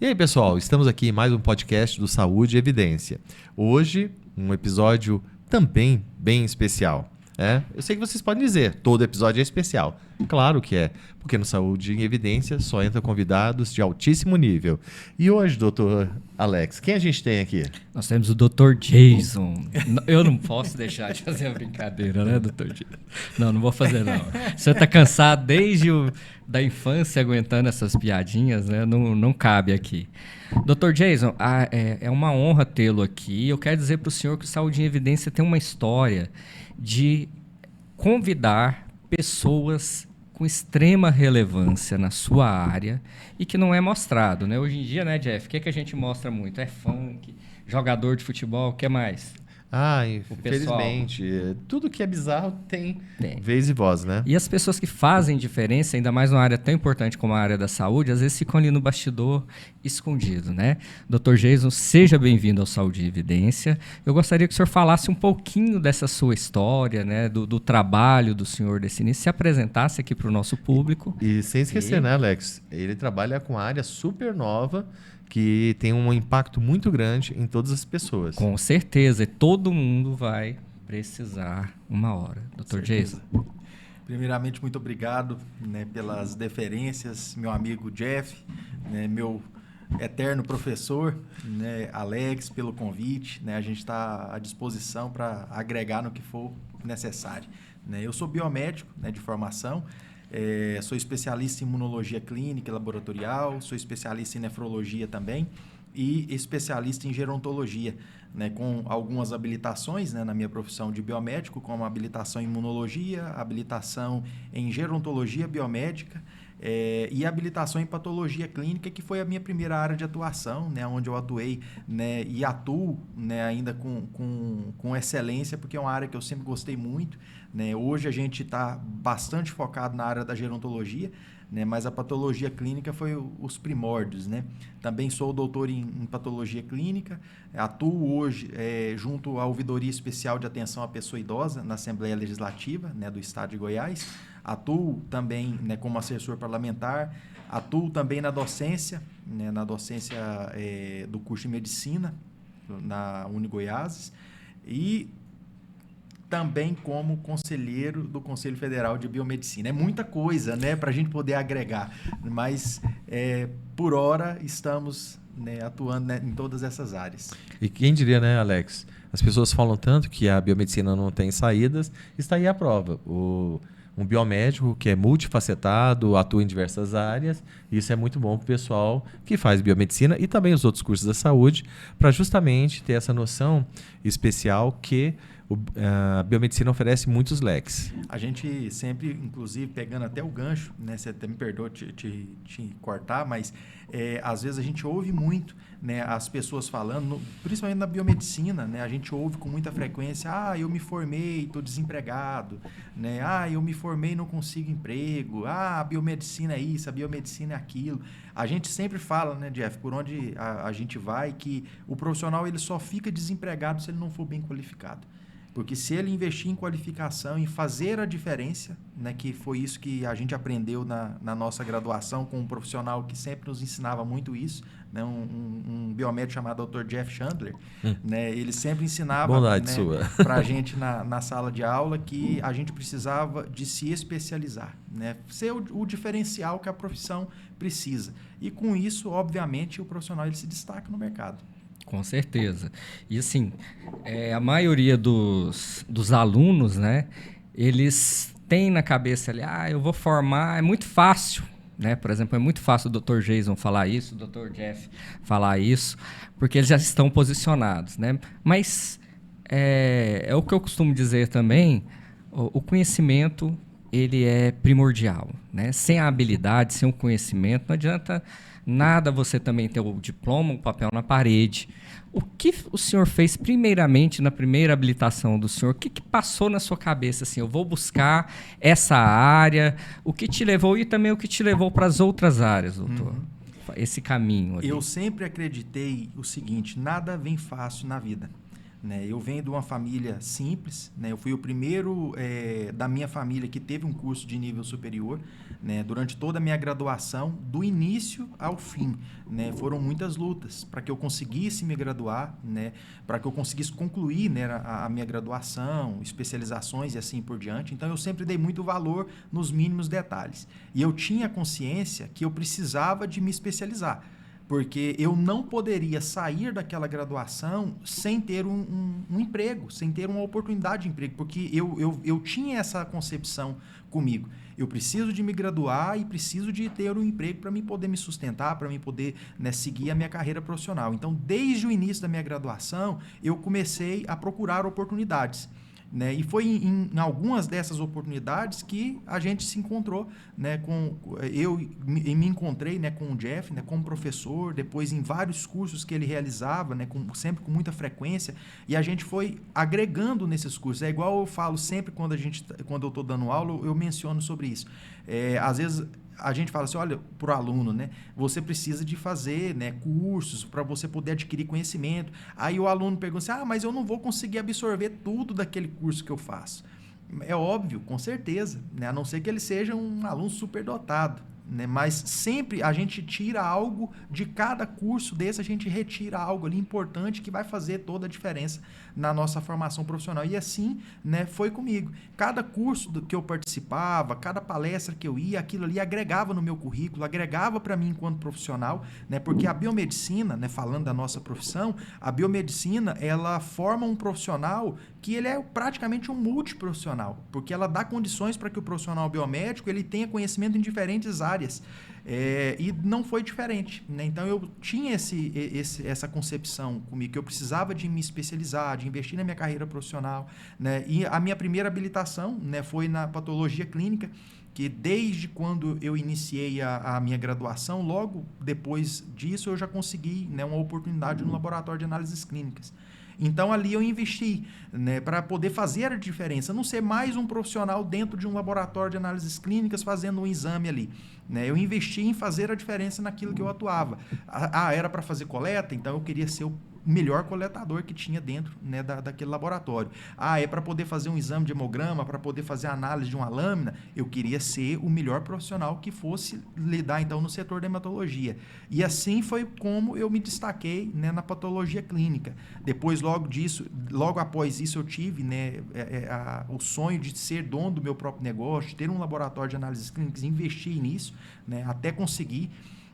E aí, pessoal, estamos aqui em mais um podcast do Saúde e Evidência. Hoje, um episódio também bem especial. Eu sei que vocês podem dizer, todo episódio é especial. Claro que é, porque no Saúde e Evidência só entram convidados de altíssimo nível. E hoje, doutor Alex, quem a gente tem aqui? Nós temos o Dr. Jason. Eu não posso deixar de fazer a brincadeira, né, Dr. Jason? Não vou fazer, não. Você está cansado desde da infância aguentando essas piadinhas, né? Não cabe aqui. Dr. Jason, é uma honra tê-lo aqui. Eu quero dizer para o senhor que o Saúde em Evidência tem uma história de convidar pessoas com extrema relevância na sua área e que não é mostrado, né? Hoje em dia, né, Jeff? O que a gente mostra muito? É funk, jogador de futebol, o que mais? Infelizmente, tudo que é bizarro tem vez e voz, né? E as pessoas que fazem diferença, ainda mais numa área tão importante como a área da saúde, às vezes ficam ali no bastidor escondido, né? Dr. Jason, seja bem-vindo ao Saúde e Evidência. Eu gostaria que o senhor falasse um pouquinho dessa sua história, né? Do trabalho do senhor desse início, se apresentasse aqui para o nosso público. E sem esquecer, né, Alex? Ele trabalha com uma área super nova, que tem um impacto muito grande em todas as pessoas. Com certeza, e todo mundo vai precisar uma hora. Dr. Jason. Primeiramente, muito obrigado, né, pelas deferências, meu amigo Jeff, né, meu eterno professor, né, Alex, pelo convite. Né, a gente está à disposição para agregar no que for necessário. Né. Eu sou biomédico, né, de formação. Sou especialista em imunologia clínica e laboratorial, sou especialista em nefrologia também e especialista em gerontologia, né, com algumas habilitações, né, na minha profissão de biomédico, como habilitação em imunologia, habilitação em gerontologia biomédica e habilitação em patologia clínica, que foi a minha primeira área de atuação, né, onde eu atuei, né, e atuo, né, ainda com excelência, porque é uma área que eu sempre gostei muito. Né? Hoje a gente está bastante focado na área da gerontologia, né? Mas a patologia clínica foi os primórdios. Né? Também sou doutor em patologia clínica, atuo hoje junto à Ouvidoria Especial de Atenção à Pessoa Idosa na Assembleia Legislativa, né, do Estado de Goiás. Atuo também, né, como assessor parlamentar, atuo também na docência, né, do curso de medicina na UniGoiás e também como conselheiro do Conselho Federal de Biomedicina. É muita coisa, né, para a gente poder agregar, mas por hora estamos, né, atuando, né, em todas essas áreas. E quem diria, né, Alex? As pessoas falam tanto que a biomedicina não tem saídas, está aí a prova. Um biomédico que é multifacetado, atua em diversas áreas, isso é muito bom para o pessoal que faz biomedicina e também os outros cursos da saúde, para justamente ter essa noção especial que a biomedicina oferece muitos leques. A gente sempre, inclusive, pegando até o gancho, né, você até me perdoa te cortar, mas às vezes a gente ouve muito, né, as pessoas falando, principalmente na biomedicina, né, a gente ouve com muita frequência: eu me formei, estou desempregado, né, eu me formei e não consigo emprego, a biomedicina é isso, a biomedicina é aquilo. A gente sempre fala, né, Jeff, por onde a gente vai, que o profissional ele só fica desempregado se ele não for bem qualificado. Porque se ele investir em qualificação, em fazer a diferença, né, que foi isso que a gente aprendeu na nossa graduação com um profissional que sempre nos ensinava muito isso, né, um biomédico chamado Dr. Jeff Chandler, né, ele sempre ensinava, né, para a gente na sala de aula que a gente precisava de se especializar, né, ser o diferencial que a profissão precisa. E com isso, obviamente, o profissional ele se destaca no mercado. Com certeza. E assim, a maioria dos alunos, né, eles têm na cabeça ali, eu vou formar, é muito fácil, né? Por exemplo, é muito fácil o Dr. Jason falar isso, o Dr. Jeff falar isso, porque eles já estão posicionados, né? Mas é o que eu costumo dizer também, o conhecimento, ele é primordial, né? Sem a habilidade, sem o conhecimento, não adianta nada você também ter o diploma, o papel na parede. O que o senhor fez primeiramente na primeira habilitação do senhor? O que passou na sua cabeça? Assim, eu vou buscar essa área. O que te levou e também o que te levou para as outras áreas, doutor? Esse caminho ali. Eu sempre acreditei o seguinte: nada vem fácil na vida. né? Eu venho de uma família simples, né? Eu fui o primeiro da minha família que teve um curso de nível superior, né? Durante toda a minha graduação, do início ao fim, né? Foram muitas lutas para que eu conseguisse me graduar, né? Para que eu conseguisse concluir, né, a minha graduação, especializações e assim por diante. Então, eu sempre dei muito valor nos mínimos detalhes. E eu tinha consciência que eu precisava de me especializar, porque eu não poderia sair daquela graduação sem ter um emprego, sem ter uma oportunidade de emprego, porque eu tinha essa concepção comigo. Eu preciso de me graduar e preciso de ter um emprego para mim poder me sustentar, para mim poder, né, seguir a minha carreira profissional. Então, desde o início da minha graduação, eu comecei a procurar oportunidades, né? E foi em algumas dessas oportunidades que a gente se encontrou, né, eu me encontrei, né, com o Jeff, né, como professor, depois em vários cursos que ele realizava, né, sempre com muita frequência, e a gente foi agregando nesses cursos. É igual eu falo sempre quando eu estou dando aula, eu menciono sobre isso. Às vezes a gente fala assim, olha, para o aluno, né, você precisa de fazer, né, cursos para você poder adquirir conhecimento. Aí o aluno pergunta assim, mas eu não vou conseguir absorver tudo daquele curso que eu faço. É óbvio, com certeza, né, a não ser que ele seja um aluno superdotado, né, mas sempre a gente tira algo de cada curso desse, a gente retira algo ali importante que vai fazer toda a diferença na nossa formação profissional. E assim, né, foi comigo. Cada curso que eu participava, cada palestra que eu ia, aquilo ali agregava no meu currículo, agregava para mim enquanto profissional, né, porque a biomedicina, né, falando da nossa profissão, a biomedicina, ela forma um profissional que ele é praticamente um multiprofissional, porque ela dá condições para que o profissional biomédico ele tenha conhecimento em diferentes áreas. E não foi diferente, né? Então eu tinha essa concepção comigo, que eu precisava de me especializar, de investir na minha carreira profissional, né? E a minha primeira habilitação, né, foi na patologia clínica, que desde quando eu iniciei a minha graduação, logo depois disso eu já consegui, né, uma oportunidade no laboratório de análises clínicas. Então, ali eu investi, né, para poder fazer a diferença, não ser mais um profissional dentro de um laboratório de análises clínicas fazendo um exame ali, né? Eu investi em fazer a diferença naquilo que eu atuava. Era para fazer coleta, então eu queria ser o melhor coletador que tinha dentro, né, daquele laboratório. É para poder fazer um exame de hemograma, para poder fazer a análise de uma lâmina, eu queria ser o melhor profissional que fosse lidar, então, no setor da hematologia. E assim foi como eu me destaquei, né, na patologia clínica. Depois, logo após isso, eu tive, né, o sonho de ser dono do meu próprio negócio, de ter um laboratório de análises clínicas, investir nisso, né, até conseguir.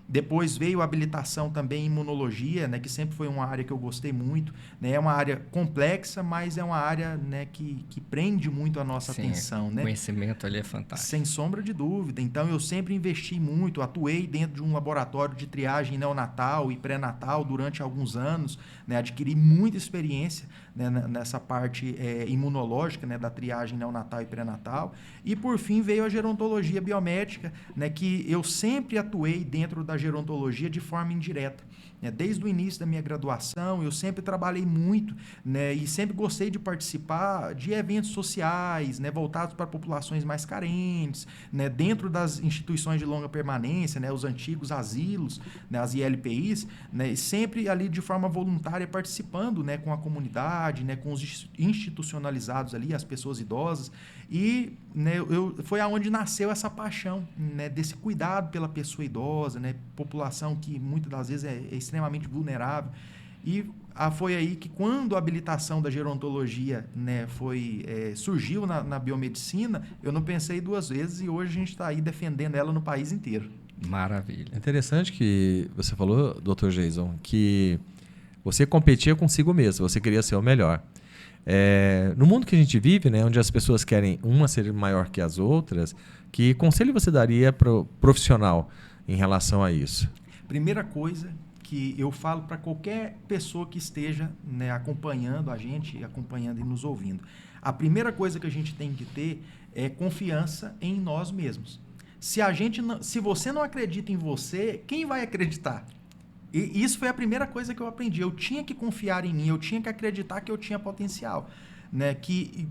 Depois veio a habilitação também em imunologia, né, que sempre foi uma área que eu gostei muito, né? É uma área complexa, mas é uma área, né, que prende muito a nossa atenção. O conhecimento ali é fantástico. Sem sombra de dúvida. Então, eu sempre investi muito, atuei dentro de um laboratório de triagem neonatal e pré-natal durante alguns anos, né? Adquiri muita experiência, né, nessa parte imunológica, né, da triagem neonatal e pré-natal. E, por fim, veio a gerontologia biomédica, né, que eu sempre atuei dentro da gerontologia de forma indireta. Desde o início da minha graduação, eu sempre trabalhei muito, né, e sempre gostei de participar de eventos sociais, né, voltados para populações mais carentes, né, dentro das instituições de longa permanência, né, os antigos asilos, né, as ILPIs, né, e sempre ali de forma voluntária participando, né, com a comunidade, né, com os institucionalizados ali, as pessoas idosas. E, né, foi aonde nasceu essa paixão, né, desse cuidado pela pessoa idosa, né, população que muitas das vezes é extremamente vulnerável. E foi aí que, quando a habilitação da gerontologia, né, surgiu na biomedicina, eu não pensei duas vezes e hoje a gente está aí defendendo ela no país inteiro. Maravilha. É interessante que você falou, Dr. Jason, que você competia consigo mesmo, você queria ser o melhor. No mundo que a gente vive, né, onde as pessoas querem uma ser maior que as outras, que conselho você daria para o profissional em relação a isso? Primeira coisa que eu falo para qualquer pessoa que esteja, né, acompanhando a gente, acompanhando e nos ouvindo. A primeira coisa que a gente tem que ter é confiança em nós mesmos. Se você não acredita em você, quem vai acreditar? E isso foi a primeira coisa que eu aprendi. Eu tinha que confiar em mim, eu tinha que acreditar que eu tinha potencial, né? Que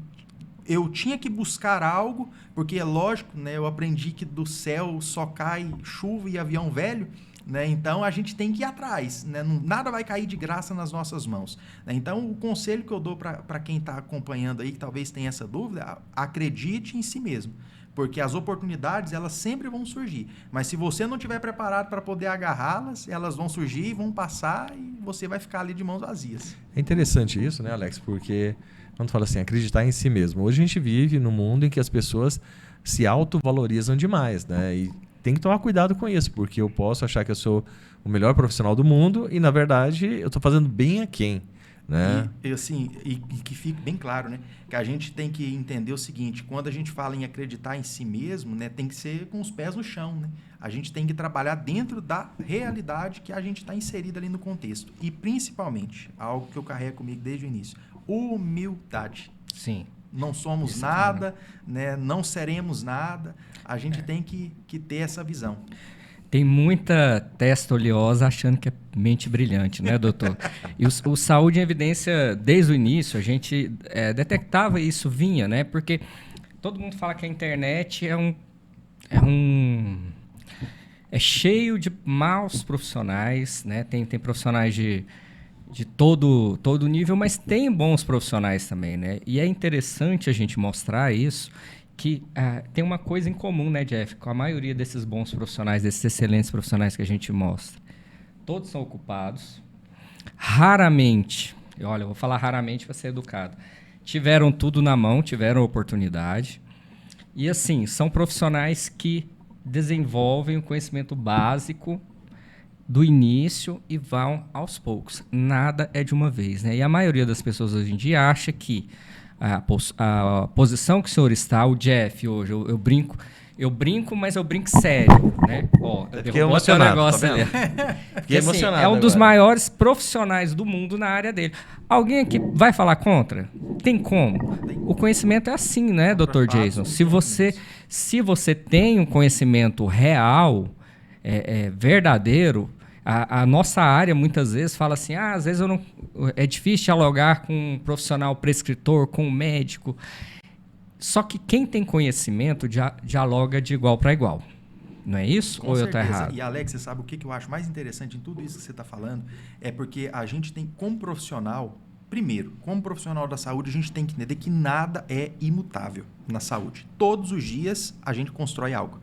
eu tinha que buscar algo, porque é lógico, né? Eu aprendi que do céu só cai chuva e avião velho, né? Então, a gente tem que ir atrás, né? Nada vai cair de graça nas nossas mãos, né? Então, o conselho que eu dou para quem está acompanhando aí, que talvez tenha essa dúvida, acredite em si mesmo. Porque as oportunidades, elas sempre vão surgir. Mas se você não estiver preparado para poder agarrá-las, elas vão surgir, vão passar e você vai ficar ali de mãos vazias. É interessante isso, né, Alex? Porque, quando fala assim, acreditar em si mesmo. Hoje a gente vive num mundo em que as pessoas se autovalorizam demais, né? E tem que tomar cuidado com isso, porque eu posso achar que eu sou o melhor profissional do mundo e, na verdade, eu estou fazendo bem a quem? Né? E que fique bem claro, né? Que a gente tem que entender o seguinte: quando a gente fala em acreditar em si mesmo, né, tem que ser com os pés no chão, né? A gente tem que trabalhar dentro da realidade que a gente está inserido ali no contexto. E, principalmente, algo que eu carrego comigo desde o início: humildade. Sim. Não somos nada, né? Não seremos nada. A gente tem que ter essa visão. Tem muita testa oleosa achando que é mente brilhante, né, doutor? E o Saúde em Evidência, desde o início, a gente detectava isso, vinha, né? Porque todo mundo fala que a internet é cheio de maus profissionais, né? Tem profissionais de todo nível, mas tem bons profissionais também, né? E é interessante a gente mostrar isso, que tem uma coisa em comum, né, Jeff, com a maioria desses bons profissionais, desses excelentes profissionais que a gente mostra. Todos são ocupados. Raramente, olha, eu vou falar raramente para ser educado, tiveram tudo na mão, tiveram oportunidade. E, assim, são profissionais que desenvolvem o conhecimento básico do início e vão aos poucos. Nada é de uma vez, né? E a maioria das pessoas hoje em dia acha que a posição que o senhor está, o Jeff hoje, eu brinco, mas eu brinco sério, né? Ó, eu fiquei emocionado, negócio tá ali. Fiquei assim, emocionado é um dos agora. maiores profissionais do mundo na área dele. Alguém aqui vai falar contra? Tem como? O conhecimento é assim, né, Dr. Jason? Se você tem um conhecimento real, verdadeiro, a nossa área muitas vezes fala assim, às vezes é difícil dialogar com um profissional prescritor, com um médico. Só que quem tem conhecimento dialoga de igual para igual. Não é isso? Com ou certeza. Eu estou errado? E, Alex, você sabe o que eu acho mais interessante em tudo isso que você está falando? É porque a gente tem, como profissional, primeiro, como profissional da saúde, a gente tem que entender que nada é imutável na saúde. Todos os dias a gente constrói algo.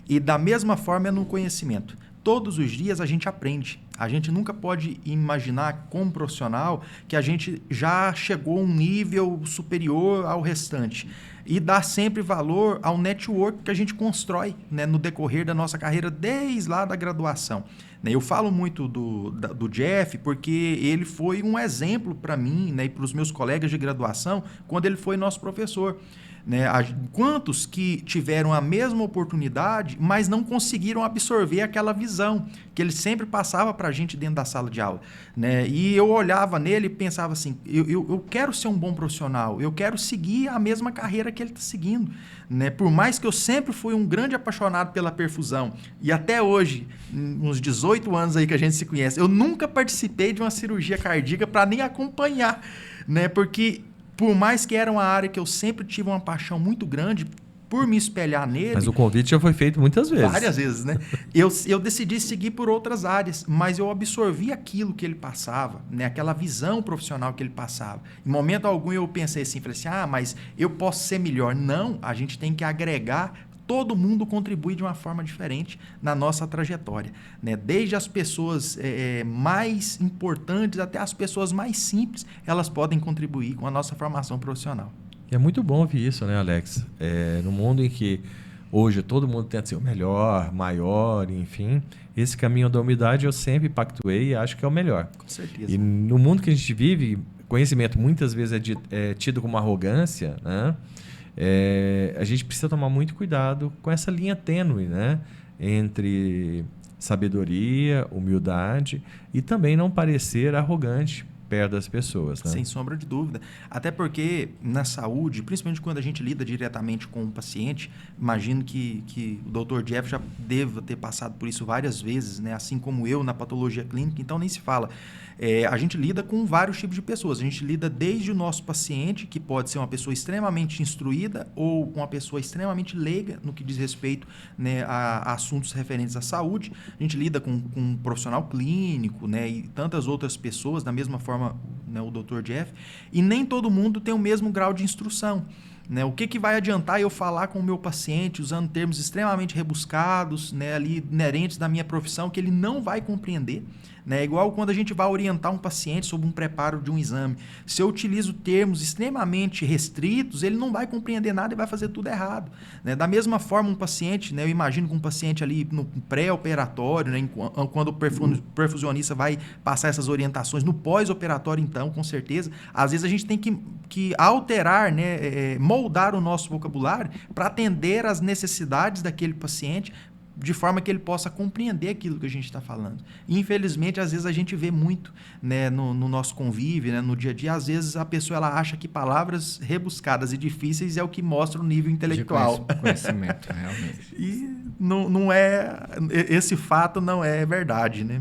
E da mesma forma é no conhecimento. Todos os dias a gente aprende. A gente nunca pode imaginar, como profissional, que a gente já chegou a um nível superior ao restante. E dar sempre valor ao network que a gente constrói, né, no decorrer da nossa carreira, desde lá da graduação. Eu falo muito do Jeff porque ele foi um exemplo para mim, né, e para os meus colegas de graduação quando ele foi nosso professor. Né? Quantos que tiveram a mesma oportunidade, mas não conseguiram absorver aquela visão que ele sempre passava para a gente dentro da sala de aula. Né? E eu olhava nele e pensava assim, eu quero ser um bom profissional, eu quero seguir a mesma carreira que ele está seguindo. Né? Por mais que eu sempre fui um grande apaixonado pela perfusão, e até hoje, uns 18 anos aí que a gente se conhece, eu nunca participei de uma cirurgia cardíaca para nem acompanhar, né? Porque por mais que era uma área que eu sempre tive uma paixão muito grande por me espelhar nele... Mas o convite já foi feito muitas vezes. Várias vezes, né? Eu decidi seguir por outras áreas, mas eu absorvi aquilo que ele passava, né? Aquela visão profissional que ele passava. Em momento algum eu pensei assim, falei assim, mas eu posso ser melhor. Não, a gente tem que agregar. Todo mundo contribui de uma forma diferente na nossa trajetória. Né? Desde as pessoas mais importantes até as pessoas mais simples, elas podem contribuir com a nossa formação profissional. E é muito bom ouvir isso, né, Alex? No mundo em que hoje todo mundo tenta ser o melhor, maior, enfim, esse caminho da humildade eu sempre pactuei e acho que é o melhor. Com certeza. E no mundo que a gente vive, conhecimento muitas vezes é tido como arrogância, né? A gente precisa tomar muito cuidado com essa linha tênue, né? Entre sabedoria, humildade e também não parecer arrogante, perto das pessoas, né? Sem sombra de dúvida. Até porque na saúde, principalmente quando a gente lida diretamente com o paciente, imagino que o Dr. Jeff já deva ter passado por isso várias vezes, né? Assim como eu na patologia clínica, então nem se fala. A gente lida com vários tipos de pessoas. A gente lida desde o nosso paciente, que pode ser uma pessoa extremamente instruída ou uma pessoa extremamente leiga no que diz respeito, né, a assuntos referentes à saúde. A gente lida com um profissional clínico, né, e tantas outras pessoas, da mesma forma, né, o Dr. Jeff. E nem todo mundo tem o mesmo grau de instrução. Né? O que vai adiantar eu falar com o meu paciente usando termos extremamente rebuscados, né, ali inerentes da minha profissão, que ele não vai compreender? Né? Igual quando a gente vai orientar um paciente sobre um preparo de um exame. Se eu utilizo termos extremamente restritos, ele não vai compreender nada e vai fazer tudo errado. Né? Da mesma forma, um paciente, né, eu imagino que um paciente ali no pré-operatório, né, quando o perfusionista vai passar essas orientações, no pós-operatório, então, com certeza, às vezes a gente tem que alterar, né, moldar o nosso vocabulário para atender às necessidades daquele paciente, de forma que ele possa compreender aquilo que a gente está falando. E, infelizmente, às vezes a gente vê muito, né, no nosso convívio, né, no dia a dia, às vezes a pessoa ela acha que palavras rebuscadas e difíceis é o que mostra o nível intelectual. De conhecimento, realmente. E não é, esse fato não é verdade, né?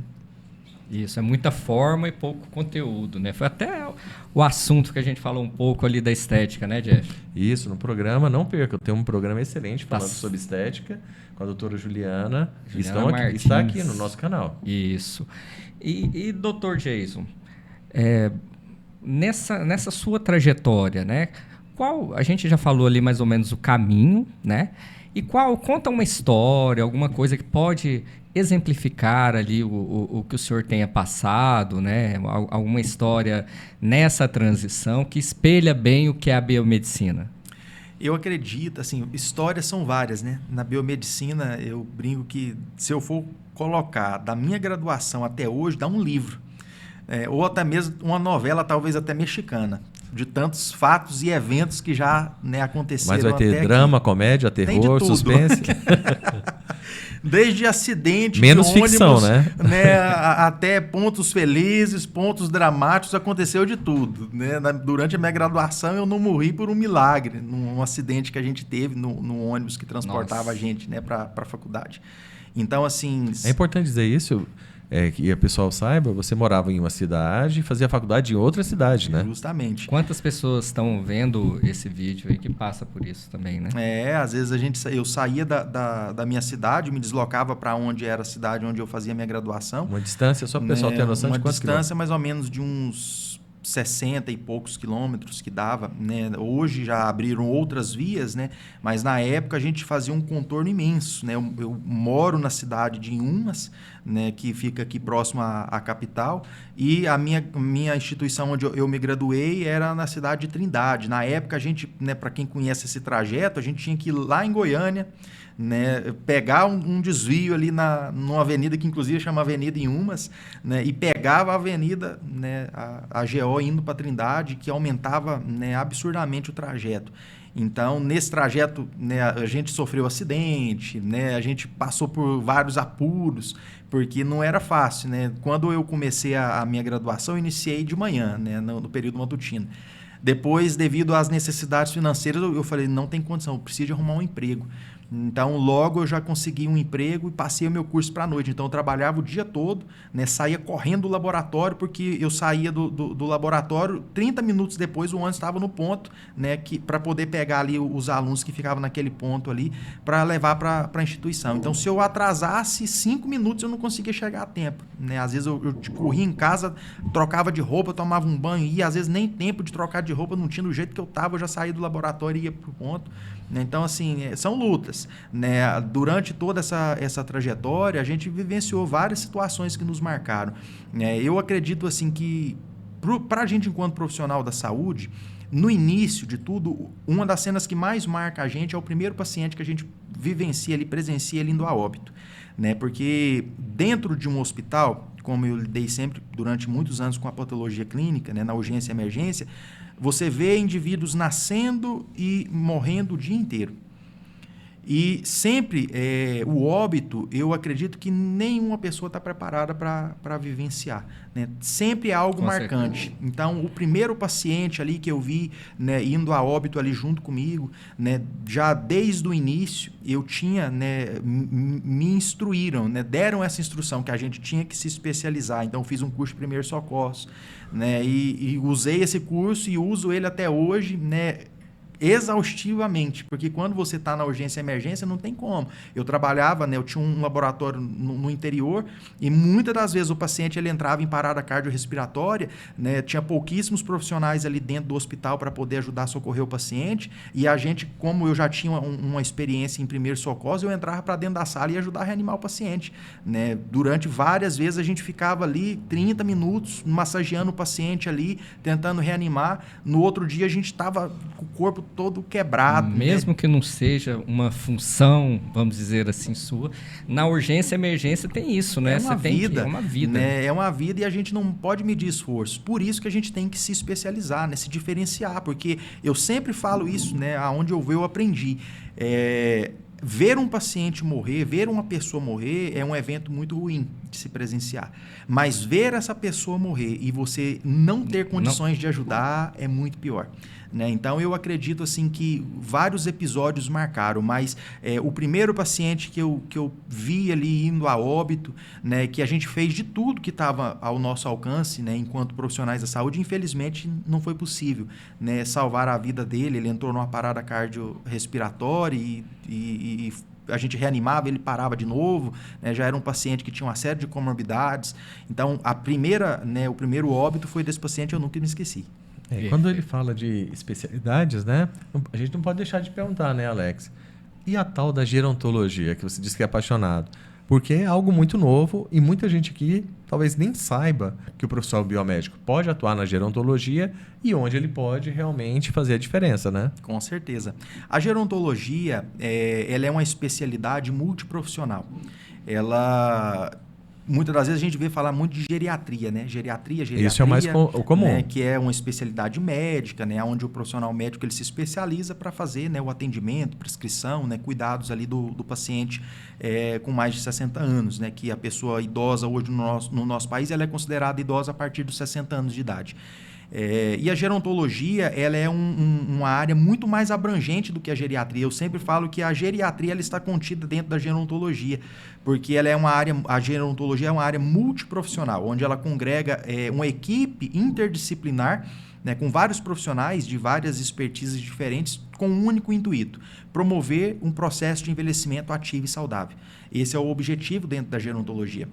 Isso, é muita forma e pouco conteúdo, né? Foi até o assunto que a gente falou um pouco ali da estética, né, Jeff? Isso, no programa, não perca, eu tenho um programa excelente falando sobre estética com a doutora Juliana está aqui no nosso canal. Isso. E Dr. Jason, nessa sua trajetória, né? A gente já falou ali mais ou menos o caminho, né? E conta uma história, alguma coisa que pode exemplificar ali o que o senhor tenha passado, né? Alguma história nessa transição que espelha bem o que é a biomedicina. Eu acredito, assim, histórias são várias, né? Na biomedicina, eu brinco que se eu for colocar da minha graduação até hoje, dá um livro. Ou até mesmo uma novela, talvez até mexicana, de tantos fatos e eventos que já, né, aconteceram. Mas vai ter drama, comédia, terror, suspense? Desde acidente menos de ônibus, ficção, né? Até pontos felizes, pontos dramáticos, aconteceu de tudo. Né? Durante a minha graduação, eu não morri por um milagre, num acidente que a gente teve no ônibus que transportava a gente, né, para a faculdade. Então, assim... É importante dizer isso, que o pessoal saiba, você morava em uma cidade e fazia faculdade em outra cidade, né? Justamente. Quantas pessoas estão vendo esse vídeo aí que passa por isso também, né? Às vezes eu saía da minha cidade, me deslocava para onde era a cidade onde eu fazia minha graduação. Uma distância, só para o pessoal ter noção de quantos quilômetros? Uma distância mais ou menos de uns 60 e poucos quilômetros que dava, né? Hoje já abriram outras vias, né? Mas na época a gente fazia um contorno imenso, né? Eu moro na cidade de Inhumas, né? Que fica aqui próximo à capital, e a minha instituição onde eu me graduei era na cidade de Trindade. Na época a gente, né, para quem conhece esse trajeto, a gente tinha que ir lá em Goiânia, né, pegar um desvio ali numa avenida que inclusive chama Avenida Inhumas, né, e pegava a avenida, né, a GO indo para Trindade, que aumentava, né, absurdamente o trajeto. Então, nesse trajeto, né, a gente sofreu acidente, né, a gente passou por vários apuros, porque não era fácil. Né? Quando eu comecei a minha graduação, eu iniciei de manhã, né, no período matutino. Depois, devido às necessidades financeiras, eu falei, não tem condição, eu preciso de arrumar um emprego. Então, logo eu já consegui um emprego e passei o meu curso para a noite. Então, eu trabalhava o dia todo, né, saía correndo do laboratório, porque eu saía do laboratório, 30 minutos depois o ônibus estava no ponto, né, para poder pegar ali os alunos que ficavam naquele ponto ali, para levar para a instituição. Então, se eu atrasasse 5 minutos, eu não conseguia chegar a tempo. Né? Às vezes eu corria em casa, trocava de roupa, tomava um banho, e às vezes nem tempo de trocar de roupa não tinha, do jeito que eu estava, eu já saía do laboratório e ia para o ponto. Então, assim, são lutas. Né? Durante toda essa trajetória, a gente vivenciou várias situações que nos marcaram. Eu acredito assim que, para a gente, enquanto profissional da saúde, no início de tudo, uma das cenas que mais marca a gente é o primeiro paciente que a gente vivencia, ele presencia ele indo a óbito. Né? Porque dentro de um hospital, como eu lidei sempre durante muitos anos com a patologia clínica, né, na urgência e emergência, você vê indivíduos nascendo e morrendo o dia inteiro. E sempre o óbito, eu acredito que nenhuma pessoa está preparada para vivenciar. Né? Sempre é algo Com marcante. certeza. Então, o primeiro paciente ali que eu vi, né, indo a óbito ali junto comigo, né, já desde o início, eu tinha, né, me instruíram, né, deram essa instrução que a gente tinha que se especializar. Então, eu fiz um curso de primeiros socorros, né, e usei esse curso e uso ele até hoje, né, exaustivamente, porque quando você está na urgência e emergência não tem como. Eu trabalhava, né, eu tinha um laboratório no interior e muitas das vezes o paciente ele entrava em parada cardiorrespiratória, né, tinha pouquíssimos profissionais ali dentro do hospital para poder ajudar a socorrer o paciente e a gente, como eu já tinha uma experiência em primeiros socorros, eu entrava para dentro da sala e ajudar a reanimar o paciente. Né? Durante várias vezes a gente ficava ali 30 minutos massageando o paciente ali, tentando reanimar. No outro dia a gente estava com o corpo todo quebrado. Mesmo né? que não seja uma função, vamos dizer assim, sua, na urgência e emergência tem isso, né? É uma Você vida. é uma vida. Né? É uma vida e a gente não pode medir esforço. Por isso que a gente tem que se especializar, né? Se diferenciar, porque eu sempre falo isso, né? Aonde eu aprendi. Ver um paciente morrer, ver uma pessoa morrer é um evento muito ruim de se presenciar. Mas ver essa pessoa morrer e você não ter condições de ajudar é muito pior. Né? Então, eu acredito assim que vários episódios marcaram, mas o primeiro paciente que eu vi ali indo a óbito, né, que a gente fez de tudo que estava ao nosso alcance, né, enquanto profissionais da saúde, infelizmente não foi possível, né, salvar a vida dele. Ele entrou numa parada cardiorrespiratória e a gente reanimava, ele parava de novo, né, já era um paciente que tinha uma série de comorbidades. Então, o primeiro óbito foi desse paciente, eu nunca me esqueci. Quando ele fala de especialidades, né, a gente não pode deixar de perguntar, né, Alex? E a tal da gerontologia, que você disse que é apaixonado? Porque é algo muito novo e muita gente aqui talvez nem saiba que o profissional biomédico pode atuar na gerontologia e onde ele pode realmente fazer a diferença, né? Com certeza. A gerontologia, ela é uma especialidade multiprofissional. Muitas das vezes a gente vê falar muito de geriatria, né? Geriatria, isso é o mais comum. Né? Que é uma especialidade médica, né? Onde o profissional médico ele se especializa para fazer, né, o atendimento, prescrição, né, cuidados ali do paciente com mais de 60 anos, né? Que a pessoa idosa hoje no nosso país ela é considerada idosa a partir dos 60 anos de idade. E a gerontologia ela é uma área muito mais abrangente do que a geriatria. Eu sempre falo que a geriatria ela está contida dentro da gerontologia, porque ela é a gerontologia é uma área multiprofissional, onde ela congrega uma equipe interdisciplinar, né, com vários profissionais de várias expertises diferentes, com um único intuito: promover um processo de envelhecimento ativo e saudável. Esse é o objetivo dentro da gerontologia.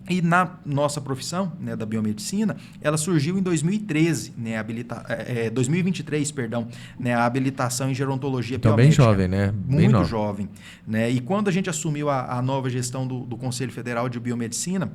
E na nossa profissão, né, da biomedicina, ela surgiu em 2013, né, 2023, perdão, né, a habilitação em gerontologia então, biomédica. Bem jovem, né? Muito jovem. Né? E quando a gente assumiu a nova gestão do Conselho Federal de Biomedicina...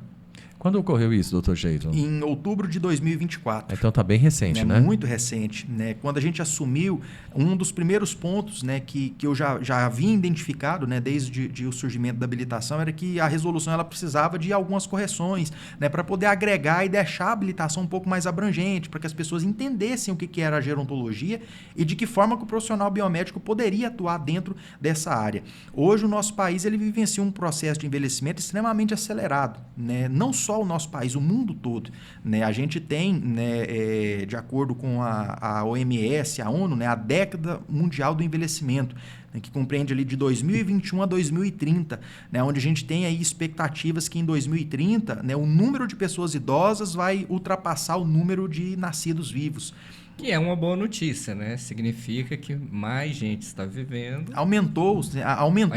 Quando ocorreu isso, doutor Geyson? Em outubro de 2024. Então está bem recente, né? Muito recente. Né? Quando a gente assumiu, um dos primeiros pontos, né, que eu já havia identificado, né, desde o surgimento da habilitação era que a resolução ela precisava de algumas correções, né, para poder agregar e deixar a habilitação um pouco mais abrangente, para que as pessoas entendessem o que era a gerontologia e de que forma que o profissional biomédico poderia atuar dentro dessa área. Hoje o nosso país ele vivencia um processo de envelhecimento extremamente acelerado, né? Não só o nosso país, o mundo todo. Né? A gente tem, né, de acordo com a OMS, a ONU, né, a década mundial do envelhecimento, né, que compreende ali de 2021 a 2030, né, onde a gente tem aí expectativas que em 2030, né, o número de pessoas idosas vai ultrapassar o número de nascidos vivos. Que é uma boa notícia, né? Significa que mais gente está vivendo. Aumentou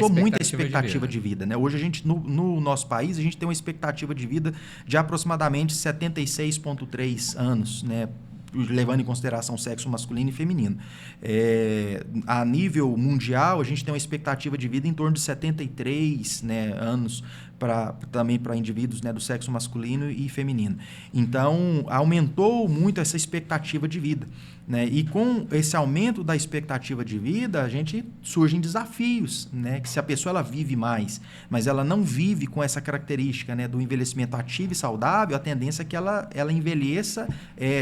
muito a expectativa de vida, né? Hoje a gente, no nosso país, a gente tem uma expectativa de vida de aproximadamente 76,3 anos, né? Levando em consideração o sexo masculino e feminino. A nível mundial, a gente tem uma expectativa de vida em torno de 73, né, anos também para indivíduos, né, do sexo masculino e feminino. Então, aumentou muito essa expectativa de vida. né? E com esse aumento da expectativa de vida, surgem desafios, né? Que se a pessoa ela vive mais, mas ela não vive com essa característica, né, do envelhecimento ativo e saudável, a tendência é que ela envelheça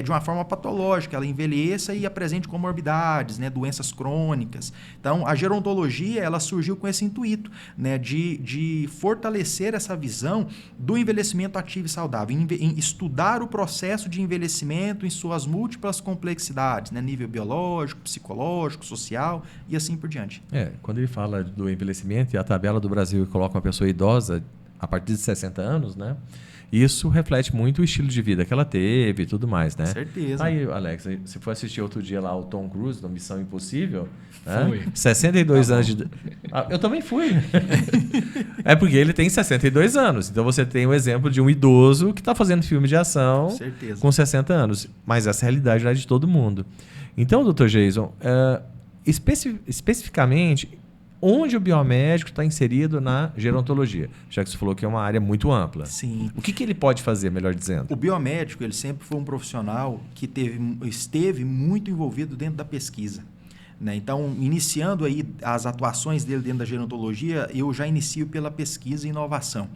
de uma forma patológica, ela envelheça e apresente comorbidades, né, doenças crônicas. Então, a gerontologia ela surgiu com esse intuito, né, de fortalecer essa visão do envelhecimento ativo e saudável, em estudar o processo de envelhecimento em suas múltiplas complexidades, né, nível biológico, psicológico, social e assim por diante. Quando ele fala do envelhecimento e a tabela do Brasil coloca uma pessoa idosa a partir de 60 anos, né? Isso reflete muito o estilo de vida que ela teve e tudo mais, né? Com certeza. Aí, Alex, você foi assistir outro dia lá o Tom Cruise, da Missão Impossível? Fui. Né? 62 anos de... eu também fui. É porque ele tem 62 anos. Então você tem o exemplo de um idoso que está fazendo filme de ação com 60 anos. Mas essa realidade não é de todo mundo. Então, Dr. Jason, especificamente, onde o biomédico está inserido na gerontologia? Já que você falou que é uma área muito ampla. Sim. O que ele pode fazer, melhor dizendo? O biomédico ele sempre foi um profissional que esteve muito envolvido dentro da pesquisa, né? Então, iniciando aí as atuações dele dentro da gerontologia, eu já inicio pela pesquisa e inovação,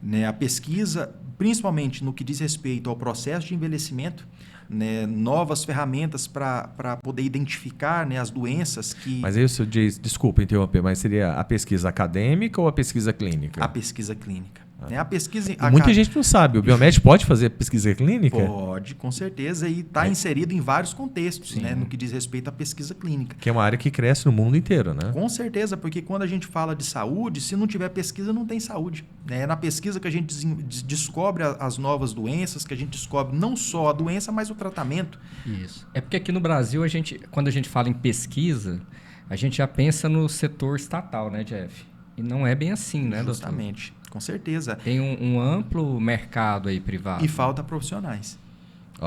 né? A pesquisa, principalmente no que diz respeito ao processo de envelhecimento, né, novas ferramentas para poder identificar, né, as doenças que... Mas isso diz, desculpa interromper, mas seria a pesquisa acadêmica ou a pesquisa clínica? A pesquisa clínica. Né? A pesquisa muita gente não sabe. O biomédico pode fazer pesquisa clínica? Pode, com certeza. E está inserido em vários contextos, né, no que diz respeito à pesquisa clínica. Que é uma área que cresce no mundo inteiro, né? Com certeza, porque quando a gente fala de saúde, se não tiver pesquisa, não tem saúde. É na pesquisa que a gente descobre as novas doenças, que a gente descobre não só a doença, mas o tratamento. Isso. É porque aqui no Brasil, quando a gente fala em pesquisa, a gente já pensa no setor estatal, né, Jeff? E não é bem assim, né, doutor? Justamente, com certeza. Tem um amplo mercado aí privado. E falta profissionais.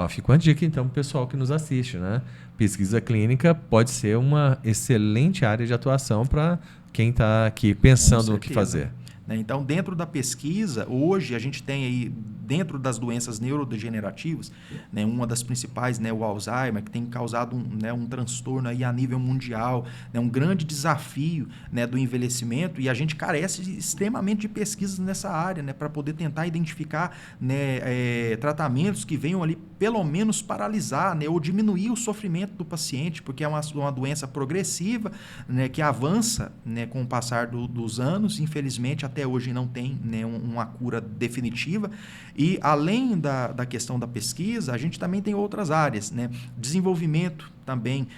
Fica uma dica então para o pessoal que nos assiste, né? Pesquisa clínica pode ser uma excelente área de atuação para quem está aqui pensando no que fazer. Então, dentro da pesquisa, hoje a gente tem aí, dentro das doenças neurodegenerativas, né, uma das principais, né, o Alzheimer, que tem causado um transtorno aí a nível mundial, né, um grande desafio, né, do envelhecimento, e a gente carece extremamente de pesquisas nessa área, né, para poder tentar identificar, né, tratamentos que venham ali, pelo menos, paralisar, né, ou diminuir o sofrimento do paciente, porque é uma doença progressiva, né, que avança, né, com o passar dos anos, infelizmente, até hoje não tem, né, uma cura definitiva. E além da questão da pesquisa, a gente também tem outras áreas, né? Desenvolvimento também.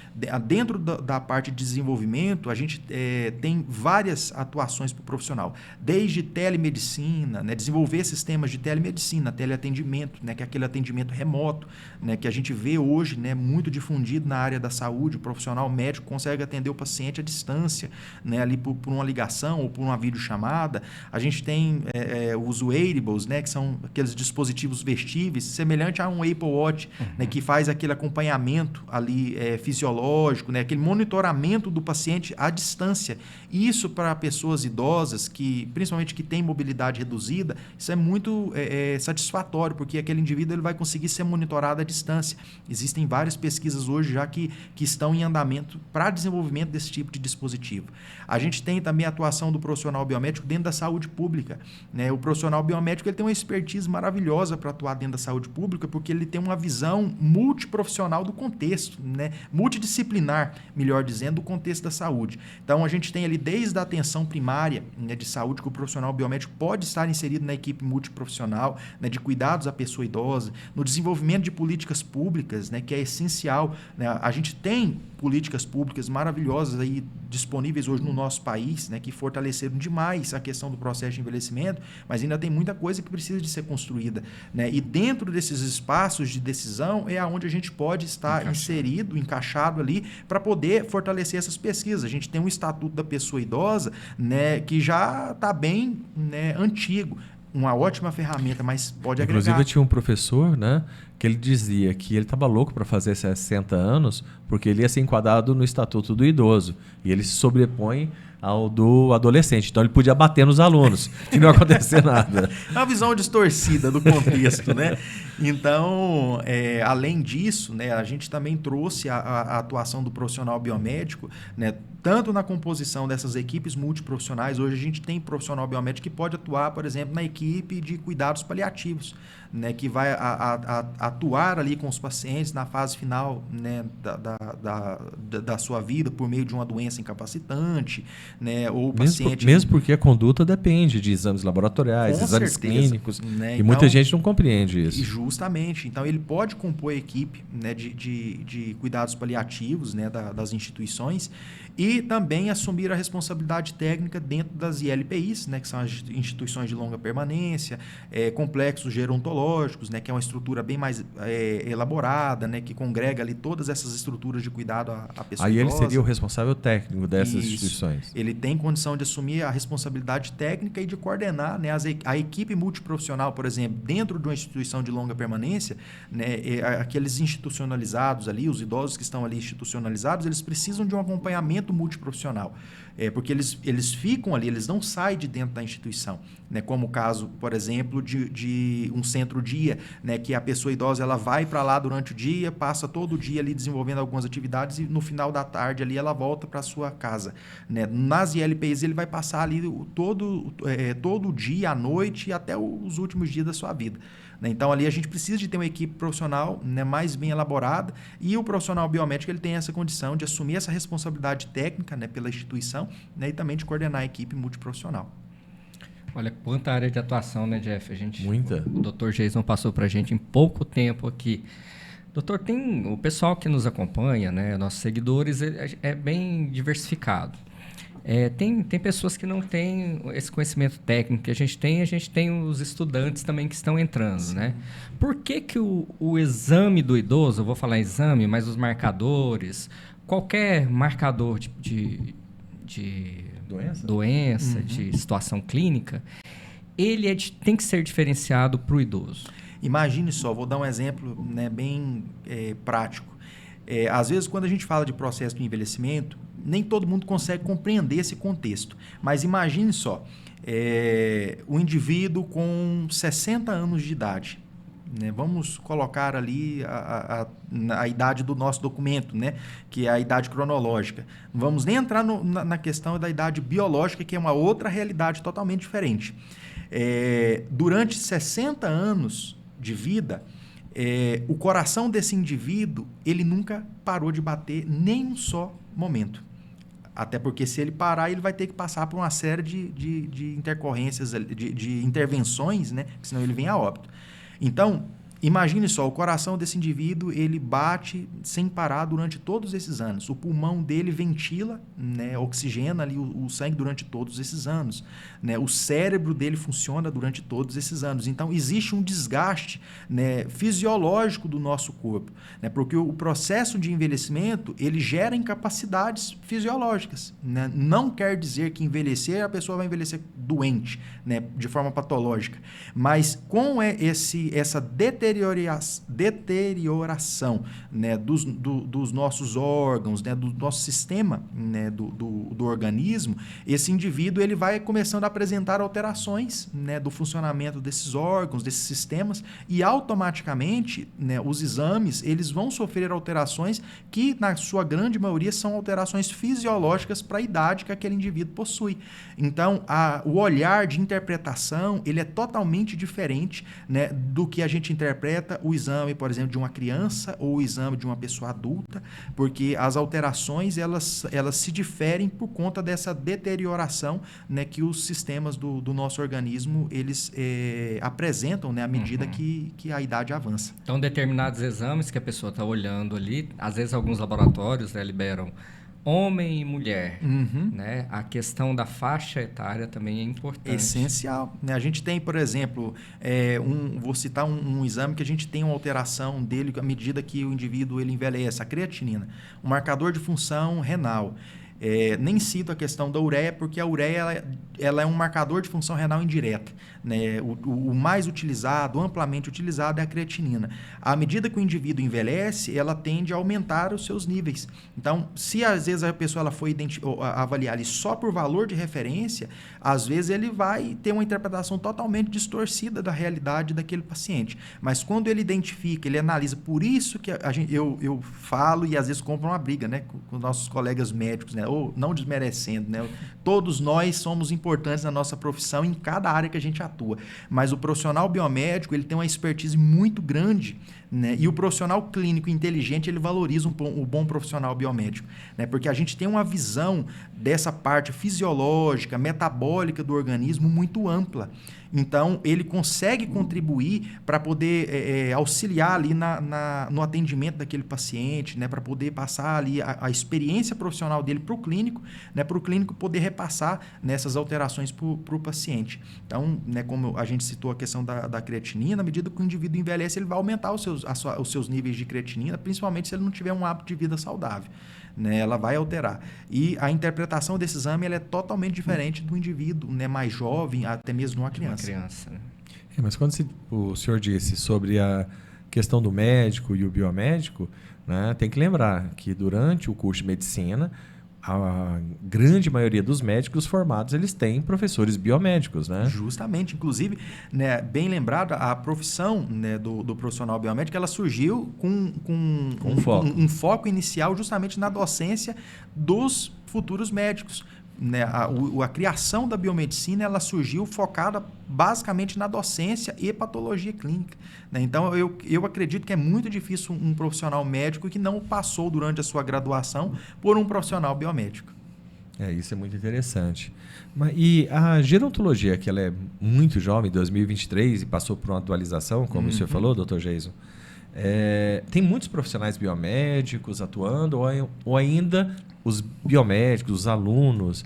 Dentro da parte de desenvolvimento, a gente tem várias atuações para o profissional. Desde telemedicina, né? Desenvolver sistemas de telemedicina, teleatendimento, né? Que é aquele atendimento remoto, né? Que a gente vê hoje, né? Muito difundido na área da saúde. O profissional médico consegue atender o paciente à distância, né? Ali por uma ligação ou por uma videochamada. A gente tem os wearables, né? Que são aqueles dispositivos vestíveis, semelhante a um Apple Watch, né? Que faz aquele acompanhamento ali fisiológico, né? Aquele monitoramento do paciente à distância. Isso para pessoas idosas, principalmente que têm mobilidade reduzida, isso é muito satisfatório, porque aquele indivíduo ele vai conseguir ser monitorado à distância. Existem várias pesquisas hoje já que estão em andamento para desenvolvimento desse tipo de dispositivo. A gente tem também a atuação do profissional biomédico dentro da saúde pública, né? O profissional biomédico ele tem uma expertise maravilhosa para atuar dentro da saúde pública, porque ele tem uma visão multiprofissional do contexto, né? Multidisciplinar, melhor dizendo, do contexto da saúde. Então, a gente tem ali desde a atenção primária, né, de saúde, que o profissional biomédico pode estar inserido na equipe multiprofissional, né, de cuidados à pessoa idosa, no desenvolvimento de políticas públicas, né, que é essencial, né? A gente tem políticas públicas maravilhosas aí disponíveis hoje no nosso país, né, que fortaleceram demais a questão do processo de envelhecimento, mas ainda tem muita coisa que precisa de ser construída, né? E dentro desses espaços de decisão é onde a gente pode estar encaixado ali para poder fortalecer essas pesquisas. A gente tem um Estatuto da Pessoa Idosa, né, que já está bem, né, antigo. Uma ótima ferramenta, mas pode agregar. Inclusive, eu tinha um professor, né, que ele dizia que ele estava louco para fazer 60 anos porque ele ia ser enquadrado no Estatuto do Idoso. E ele se sobrepõe ao do adolescente. Então, ele podia bater nos alunos, que não ia acontecer nada. É uma visão distorcida do contexto, né? Então, além disso, né, a gente também trouxe a atuação do profissional biomédico, né, tanto na composição dessas equipes multiprofissionais. Hoje a gente tem profissional biomédico que pode atuar, por exemplo, na equipe de cuidados paliativos, né, que vai atuar ali com os pacientes na fase final, né, da sua vida por meio de uma doença incapacitante, né, ou paciente... Mesmo porque a conduta depende de exames laboratoriais, Com exames certeza, clínicos, né? e muita gente não compreende isso. Justamente. Então, ele pode compor a equipe, né, de cuidados paliativos, né, das instituições, e também assumir a responsabilidade técnica dentro das ILPIs, né, que são as instituições de longa permanência, complexos gerontológicos, né, que é uma estrutura bem mais elaborada, né, que congrega ali todas essas estruturas de cuidado à pessoa Aí idosa. ele seria o responsável técnico dessas Isso. instituições. Ele tem condição de assumir a responsabilidade técnica e de coordenar, né, a equipe multiprofissional, por exemplo, dentro de uma instituição de longa permanência, né, aqueles institucionalizados ali, os idosos que estão ali institucionalizados, eles precisam de um acompanhamento multiprofissional, porque eles ficam ali, eles não saem de dentro da instituição, né, como o caso, por exemplo, de um centro-dia, né, que a pessoa idosa ela vai para lá durante o dia, passa todo o dia ali desenvolvendo algumas atividades e no final da tarde ali ela volta para sua casa, né? Nas ILPs ele vai passar ali todo o dia, à noite e até os últimos dias da sua vida. Então, ali a gente precisa de ter uma equipe profissional, né, mais bem elaborada, e o profissional biomédico ele tem essa condição de assumir essa responsabilidade técnica, né, pela instituição, né, e também de coordenar a equipe multiprofissional. Olha, quanta área de atuação, né, Jeff? Muita. O Dr. Jason passou para a gente em pouco tempo aqui. Doutor, tem o pessoal que nos acompanha, né, nossos seguidores, é bem diversificado. Tem pessoas que não têm esse conhecimento técnico que a gente tem os estudantes também que estão entrando, sim, né? Por que o exame do idoso, eu vou falar exame, mas os marcadores, qualquer marcador de doença, uhum, de situação clínica, ele tem que ser diferenciado para o idoso? Imagine só, vou dar um exemplo, né, bem prático. Às vezes, quando a gente fala de processo de envelhecimento, nem todo mundo consegue compreender esse contexto. Mas imagine só, o indivíduo com 60 anos de idade, né? Vamos colocar ali a idade do nosso documento, né? Que é a idade cronológica. Não vamos nem entrar na questão da idade biológica, que é uma outra realidade totalmente diferente. Durante 60 anos de vida, o coração desse indivíduo ele nunca parou de bater nem um só momento. Até porque se ele parar, ele vai ter que passar por uma série de intercorrências, de intervenções, né? Senão ele vem a óbito. Então, imagine só, o coração desse indivíduo, ele bate sem parar durante todos esses anos. O pulmão dele ventila, né, oxigena ali o sangue durante todos esses anos, né? O cérebro dele funciona durante todos esses anos. Então, existe um desgaste, né, fisiológico do nosso corpo, né? Porque o processo de envelhecimento, ele gera incapacidades fisiológicas, né? Não quer dizer que envelhecer, a pessoa vai envelhecer doente, né, de forma patológica. Mas com essa deterioração, né, dos nossos órgãos, né, do nosso sistema, né, do organismo, esse indivíduo ele vai começando a apresentar alterações, né, do funcionamento desses órgãos, desses sistemas, e automaticamente, né, os exames eles vão sofrer alterações que, na sua grande maioria, são alterações fisiológicas para a idade que aquele indivíduo possui. Então, o olhar de interpretação ele é totalmente diferente, né, do que a gente interpreta o exame, por exemplo, de uma criança ou o exame de uma pessoa adulta, porque as alterações elas se diferem por conta dessa deterioração, né, que os sistemas do nosso organismo eles apresentam, né, à medida que a idade avança. Então, determinados exames que a pessoa está olhando ali, às vezes alguns laboratórios, né, liberam homem e mulher, uhum, né? A questão da faixa etária também é importante. Essencial, né? A gente tem, por exemplo, vou citar um exame que a gente tem uma alteração dele à medida que o indivíduo ele envelhece, a creatinina, um marcador de função renal. Nem cito a questão da ureia, porque a ureia ela é um marcador de função renal indireta, né? O mais utilizado, amplamente utilizado, é a creatinina. À medida que o indivíduo envelhece, ela tende a aumentar os seus níveis. Então, se às vezes a pessoa ela foi avaliar ali só por valor de referência, às vezes ele vai ter uma interpretação totalmente distorcida da realidade daquele paciente. Mas quando ele identifica, ele analisa, por isso que eu falo e às vezes compro uma briga, né, com nossos colegas médicos, né, ou não desmerecendo, né, todos nós somos importantes na nossa profissão em cada área que a gente atua, mas o profissional biomédico ele tem uma expertise muito grande, né, e o profissional clínico inteligente ele valoriza o bom profissional biomédico, né, porque a gente tem uma visão dessa parte fisiológica, metabólica do organismo muito ampla. Então, ele consegue contribuir para poder auxiliar ali no atendimento daquele paciente, né, para poder passar ali a experiência profissional dele para o clínico, né, para o clínico poder repassar nessas alterações para o paciente. Então, né, como a gente citou a questão da creatinina, à medida que o indivíduo envelhece, ele vai aumentar os seus níveis de creatinina, principalmente se ele não tiver um hábito de vida saudável. Né, ela vai alterar. E a interpretação desse exame ela é totalmente diferente do indivíduo, né, mais jovem, até mesmo de uma criança. Né? Mas quando o senhor disse sobre a questão do médico e o biomédico, né, tem que lembrar que durante o curso de medicina, a grande maioria dos médicos formados, eles têm professores biomédicos, né? Justamente. Inclusive, né, bem lembrado, a profissão, né, do profissional biomédico, ela surgiu com um foco inicial justamente na docência dos futuros médicos. Né, a criação da biomedicina ela surgiu focada basicamente na docência e patologia clínica. Né? Então, eu acredito que é muito difícil um profissional médico que não passou durante a sua graduação por um profissional biomédico. Isso é muito interessante. E a gerontologia, que ela é muito jovem, 2023, e passou por uma atualização, como o senhor falou, Dr. Jason, tem muitos profissionais biomédicos atuando ou ainda os biomédicos, os alunos,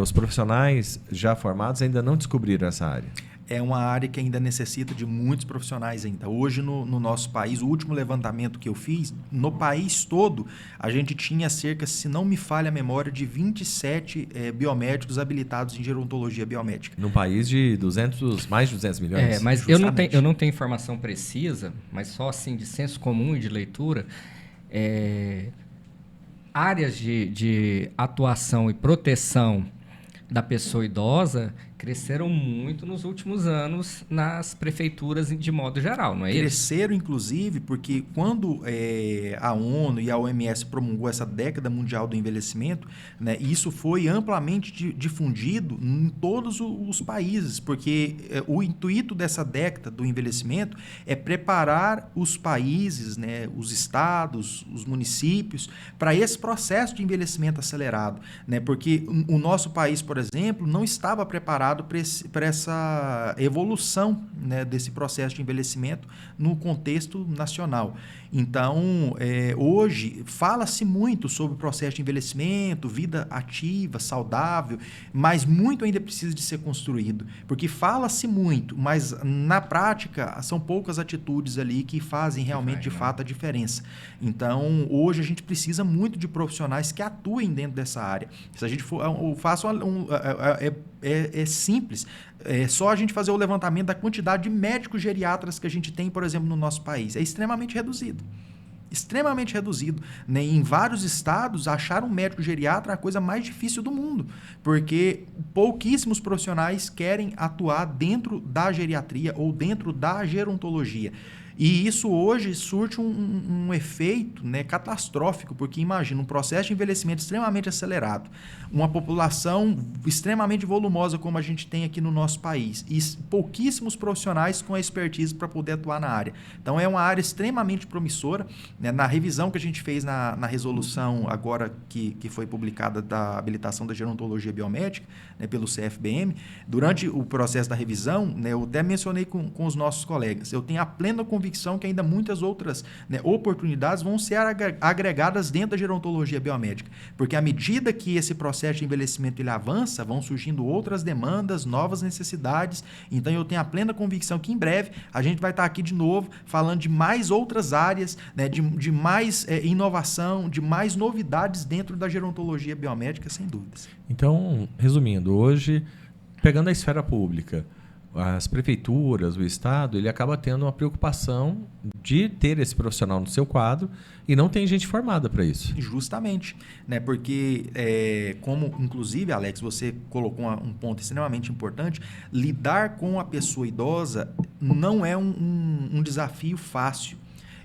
os profissionais já formados ainda não descobriram essa área? É uma área que ainda necessita de muitos profissionais ainda. Hoje, no nosso país, o último levantamento que eu fiz, no país todo, a gente tinha cerca, se não me falha a memória, de 27 biomédicos habilitados em gerontologia biomédica. Num país de mais de 200 milhões? Mas eu não tenho informação precisa, mas só assim de senso comum e de leitura. Áreas de atuação e proteção da pessoa idosa cresceram muito nos últimos anos nas prefeituras de modo geral, não é isso? Cresceram, inclusive, porque quando a ONU e a OMS promulgou essa década mundial do envelhecimento, né, isso foi amplamente difundido em todos os países, porque o intuito dessa década do envelhecimento é preparar os países, né, os estados, os municípios, para esse processo de envelhecimento acelerado, né, porque o nosso país, por exemplo, não estava preparado para essa evolução, né, desse processo de envelhecimento no contexto nacional. Então, hoje, fala-se muito sobre o processo de envelhecimento, vida ativa, saudável, mas muito ainda precisa de ser construído, porque fala-se muito, mas na prática são poucas atitudes ali que fazem realmente, de fato, a diferença. Então, hoje a gente precisa muito de profissionais que atuem dentro dessa área. Se a gente faça é simples. É só a gente fazer o levantamento da quantidade de médicos geriatras que a gente tem, por exemplo, no nosso país. É extremamente reduzido. Extremamente reduzido. Né? Em vários estados, achar um médico geriatra é a coisa mais difícil do mundo, porque pouquíssimos profissionais querem atuar dentro da geriatria ou dentro da gerontologia. E isso hoje surte um efeito, né, catastrófico, porque imagina um processo de envelhecimento extremamente acelerado, uma população extremamente volumosa como a gente tem aqui no nosso país e pouquíssimos profissionais com a expertise para poder atuar na área. Então é uma área extremamente promissora. Né? Na revisão que a gente fez na resolução agora que foi publicada da habilitação da gerontologia biomédica, né, pelo CFBM, durante o processo da revisão, né, eu até mencionei com os nossos colegas, eu tenho a plena convicção convicção que ainda muitas outras, né, oportunidades vão ser agregadas dentro da gerontologia biomédica, porque à medida que esse processo de envelhecimento ele avança, vão surgindo outras demandas, novas necessidades. Então eu tenho a plena convicção que em breve a gente vai estar aqui de novo falando de mais outras áreas, né, de mais inovação, de mais novidades dentro da gerontologia biomédica, sem dúvidas. Então, resumindo, hoje, pegando a esfera pública, as prefeituras, o Estado, ele acaba tendo uma preocupação de ter esse profissional no seu quadro e não tem gente formada para isso. Justamente, né? Porque, como inclusive, Alex, você colocou um ponto extremamente importante, lidar com a pessoa idosa não é um desafio fácil.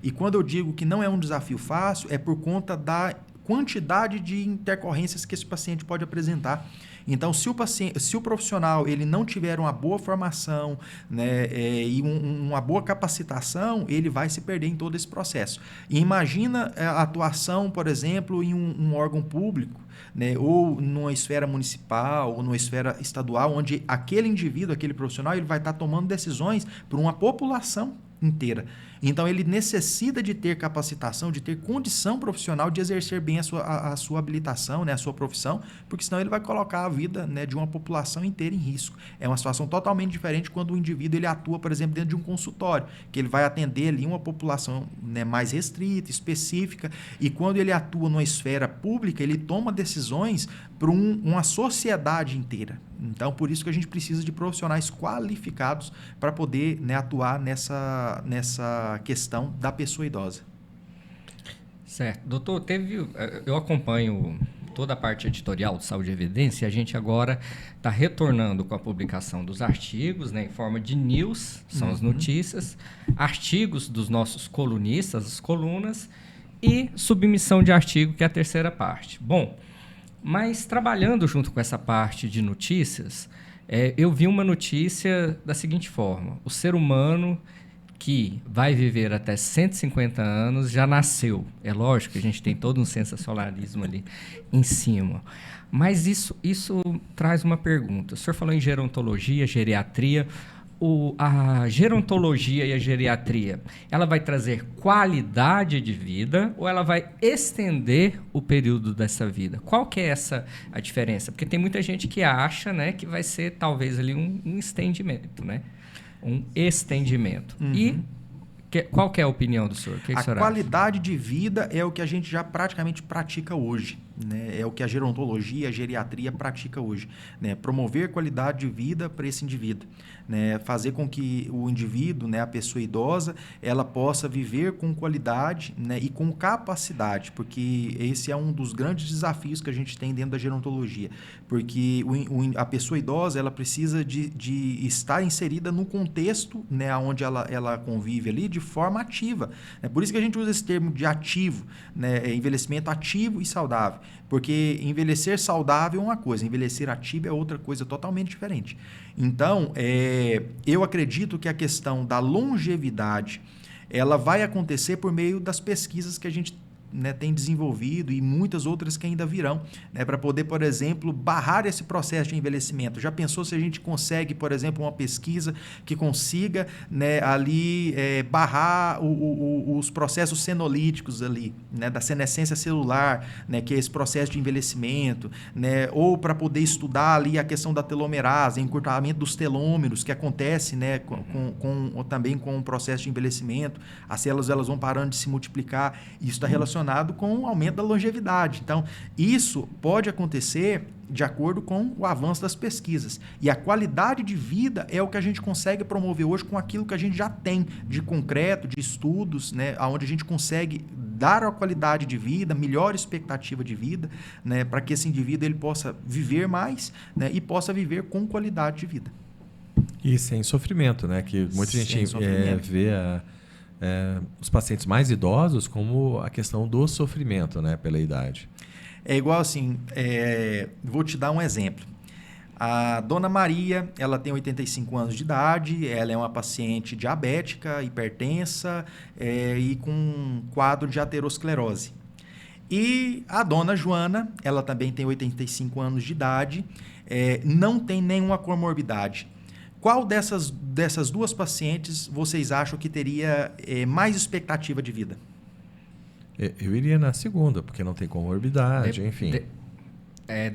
E quando eu digo que não é um desafio fácil, é por conta da quantidade de intercorrências que esse paciente pode apresentar. Então, se o profissional ele não tiver uma boa formação, né, e uma boa capacitação, ele vai se perder em todo esse processo. E imagina a atuação, por exemplo, em um órgão público, né, ou numa esfera municipal, ou numa esfera estadual, onde aquele indivíduo, aquele profissional, ele vai estar tomando decisões por uma população inteira. Então, ele necessita de ter capacitação, de ter condição profissional de exercer bem a sua habilitação, né, a sua profissão, porque senão ele vai colocar a vida, né, de uma população inteira em risco. É uma situação totalmente diferente quando o indivíduo ele atua, por exemplo, dentro de um consultório, que ele vai atender ali uma população, né, mais restrita, específica, e quando ele atua numa esfera pública, ele toma decisões para uma sociedade inteira. Então, por isso que a gente precisa de profissionais qualificados para poder, né, atuar nessa questão da pessoa idosa. Certo. Doutor, eu acompanho toda a parte editorial de Saúde e Evidência e a gente agora está retornando com a publicação dos artigos, né, em forma de news, são as notícias, artigos dos nossos colunistas, as colunas, e submissão de artigo, que é a terceira parte. Bom, mas trabalhando junto com essa parte de notícias, eu vi uma notícia da seguinte forma: o ser humano que vai viver até 150 anos já nasceu. É lógico que a gente tem todo um sensacionalismo ali em cima. Mas isso traz uma pergunta. O senhor falou em gerontologia, geriatria. A gerontologia e a geriatria, ela vai trazer qualidade de vida ou ela vai estender o período dessa vida? Qual que é a diferença? Porque tem muita gente que acha, né, que vai ser talvez ali um estendimento, né? Um estendimento. E qual que é a opinião do senhor? A qualidade de vida é o que a gente já praticamente pratica hoje, né? É o que a gerontologia, a geriatria pratica hoje, né? Promover qualidade de vida para esse indivíduo, né? Fazer com que o indivíduo, né, a pessoa idosa, ela possa viver com qualidade, né, e com capacidade, porque esse é um dos grandes desafios que a gente tem dentro da gerontologia, porque a pessoa idosa ela precisa de estar inserida no contexto, né, onde ela convive ali de forma ativa. É por isso que a gente usa esse termo de ativo, né, envelhecimento ativo e saudável, porque envelhecer saudável é uma coisa, envelhecer ativo é outra coisa totalmente diferente. Então, eu acredito que a questão da longevidade ela vai acontecer por meio das pesquisas que a gente, né, tem desenvolvido e muitas outras que ainda virão, né, para poder, por exemplo, barrar esse processo de envelhecimento. Já pensou se a gente consegue, por exemplo, uma pesquisa que consiga, né, ali barrar os processos senolíticos ali, né, da senescência celular, né, que é esse processo de envelhecimento, né, ou para poder estudar ali a questão da telomerase, encurtamento dos telômeros que acontece, né, também com o processo de envelhecimento. As células elas vão parando de se multiplicar e isso está relacionado com o aumento da longevidade. Então, isso pode acontecer de acordo com o avanço das pesquisas. E a qualidade de vida é o que a gente consegue promover hoje com aquilo que a gente já tem de concreto, de estudos, né, onde a gente consegue dar a qualidade de vida, melhor expectativa de vida, né, para que esse indivíduo ele possa viver mais, né, e possa viver com qualidade de vida. E sem sofrimento, né? Que muita gente vê os pacientes mais idosos como a questão do sofrimento, né, pela idade. É igual assim, vou te dar um exemplo. A dona Maria, ela tem 85 anos de idade, ela é uma paciente diabética, hipertensa e com um quadro de aterosclerose. E a dona Joana, ela também tem 85 anos de idade, não tem nenhuma comorbidade. Qual dessas duas pacientes vocês acham que teria mais expectativa de vida? Eu iria na segunda, porque não tem comorbidade, enfim.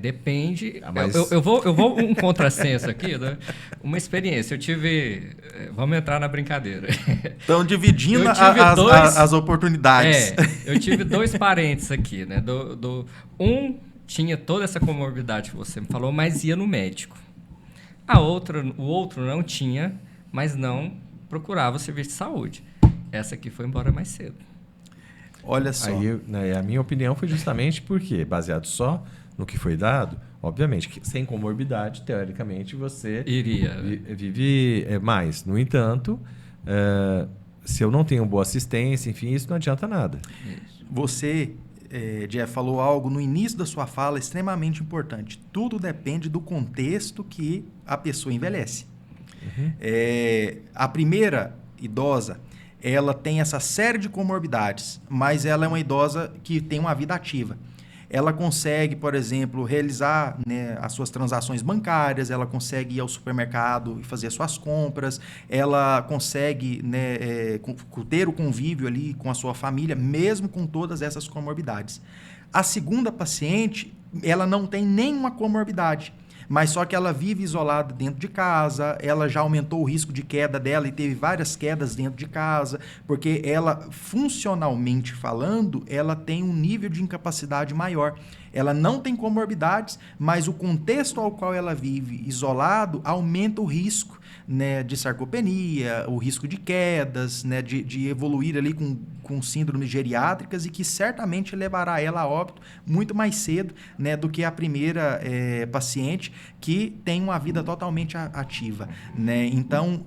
Depende. Mas... Eu vou um contrassenso aqui, né? Uma experiência. Eu tive. Vamos entrar na brincadeira. Estão dividindo as oportunidades. Eu tive 2 parentes aqui, né? Um tinha toda essa comorbidade que você me falou, mas ia no médico. O outro não tinha, mas não procurava o serviço de saúde. Essa aqui foi embora mais cedo. Olha só. Aí, né, a minha opinião foi justamente porque, baseado só no que foi dado, obviamente, que sem comorbidade, teoricamente, você vive mais. No entanto, se eu não tenho boa assistência, enfim, isso não adianta nada. Isso. Você, Jeff, falou algo no início da sua fala extremamente importante. Tudo depende do contexto que a pessoa envelhece. Uhum. A primeira idosa, ela tem essa série de comorbidades, mas ela é uma idosa que tem uma vida ativa. Ela consegue, por exemplo, realizar, né, as suas transações bancárias, ela consegue ir ao supermercado e fazer suas compras, ela consegue, né, ter o convívio ali com a sua família, mesmo com todas essas comorbidades. A segunda paciente, ela não tem nenhuma comorbidade, mas só que ela vive isolada dentro de casa, ela já aumentou o risco de queda dela e teve várias quedas dentro de casa, porque ela, funcionalmente falando, ela tem um nível de incapacidade maior. Ela não tem comorbidades, mas o contexto ao qual ela vive isolado aumenta o risco, né, de sarcopenia, o risco de quedas, né, de evoluir ali com síndromes geriátricas e que certamente levará ela a óbito muito mais cedo, né, do que a primeira paciente que tem uma vida totalmente ativa, né? Então,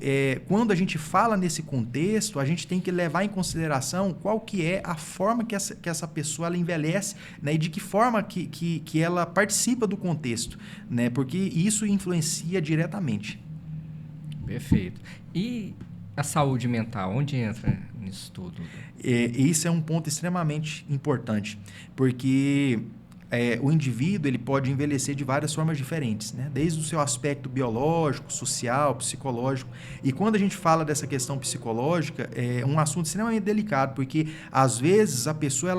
quando a gente fala nesse contexto, a gente tem que levar em consideração qual que é a forma que essa pessoa ela envelhece, né, e de que forma que ela participa do contexto, né, porque isso influencia diretamente. Perfeito. E a saúde mental, onde entra nisso tudo? Isso é um ponto extremamente importante, porque o indivíduo ele pode envelhecer de várias formas diferentes, né? Desde o seu aspecto biológico, social, psicológico. E quando a gente fala dessa questão psicológica, é um assunto extremamente delicado, porque às vezes a pessoa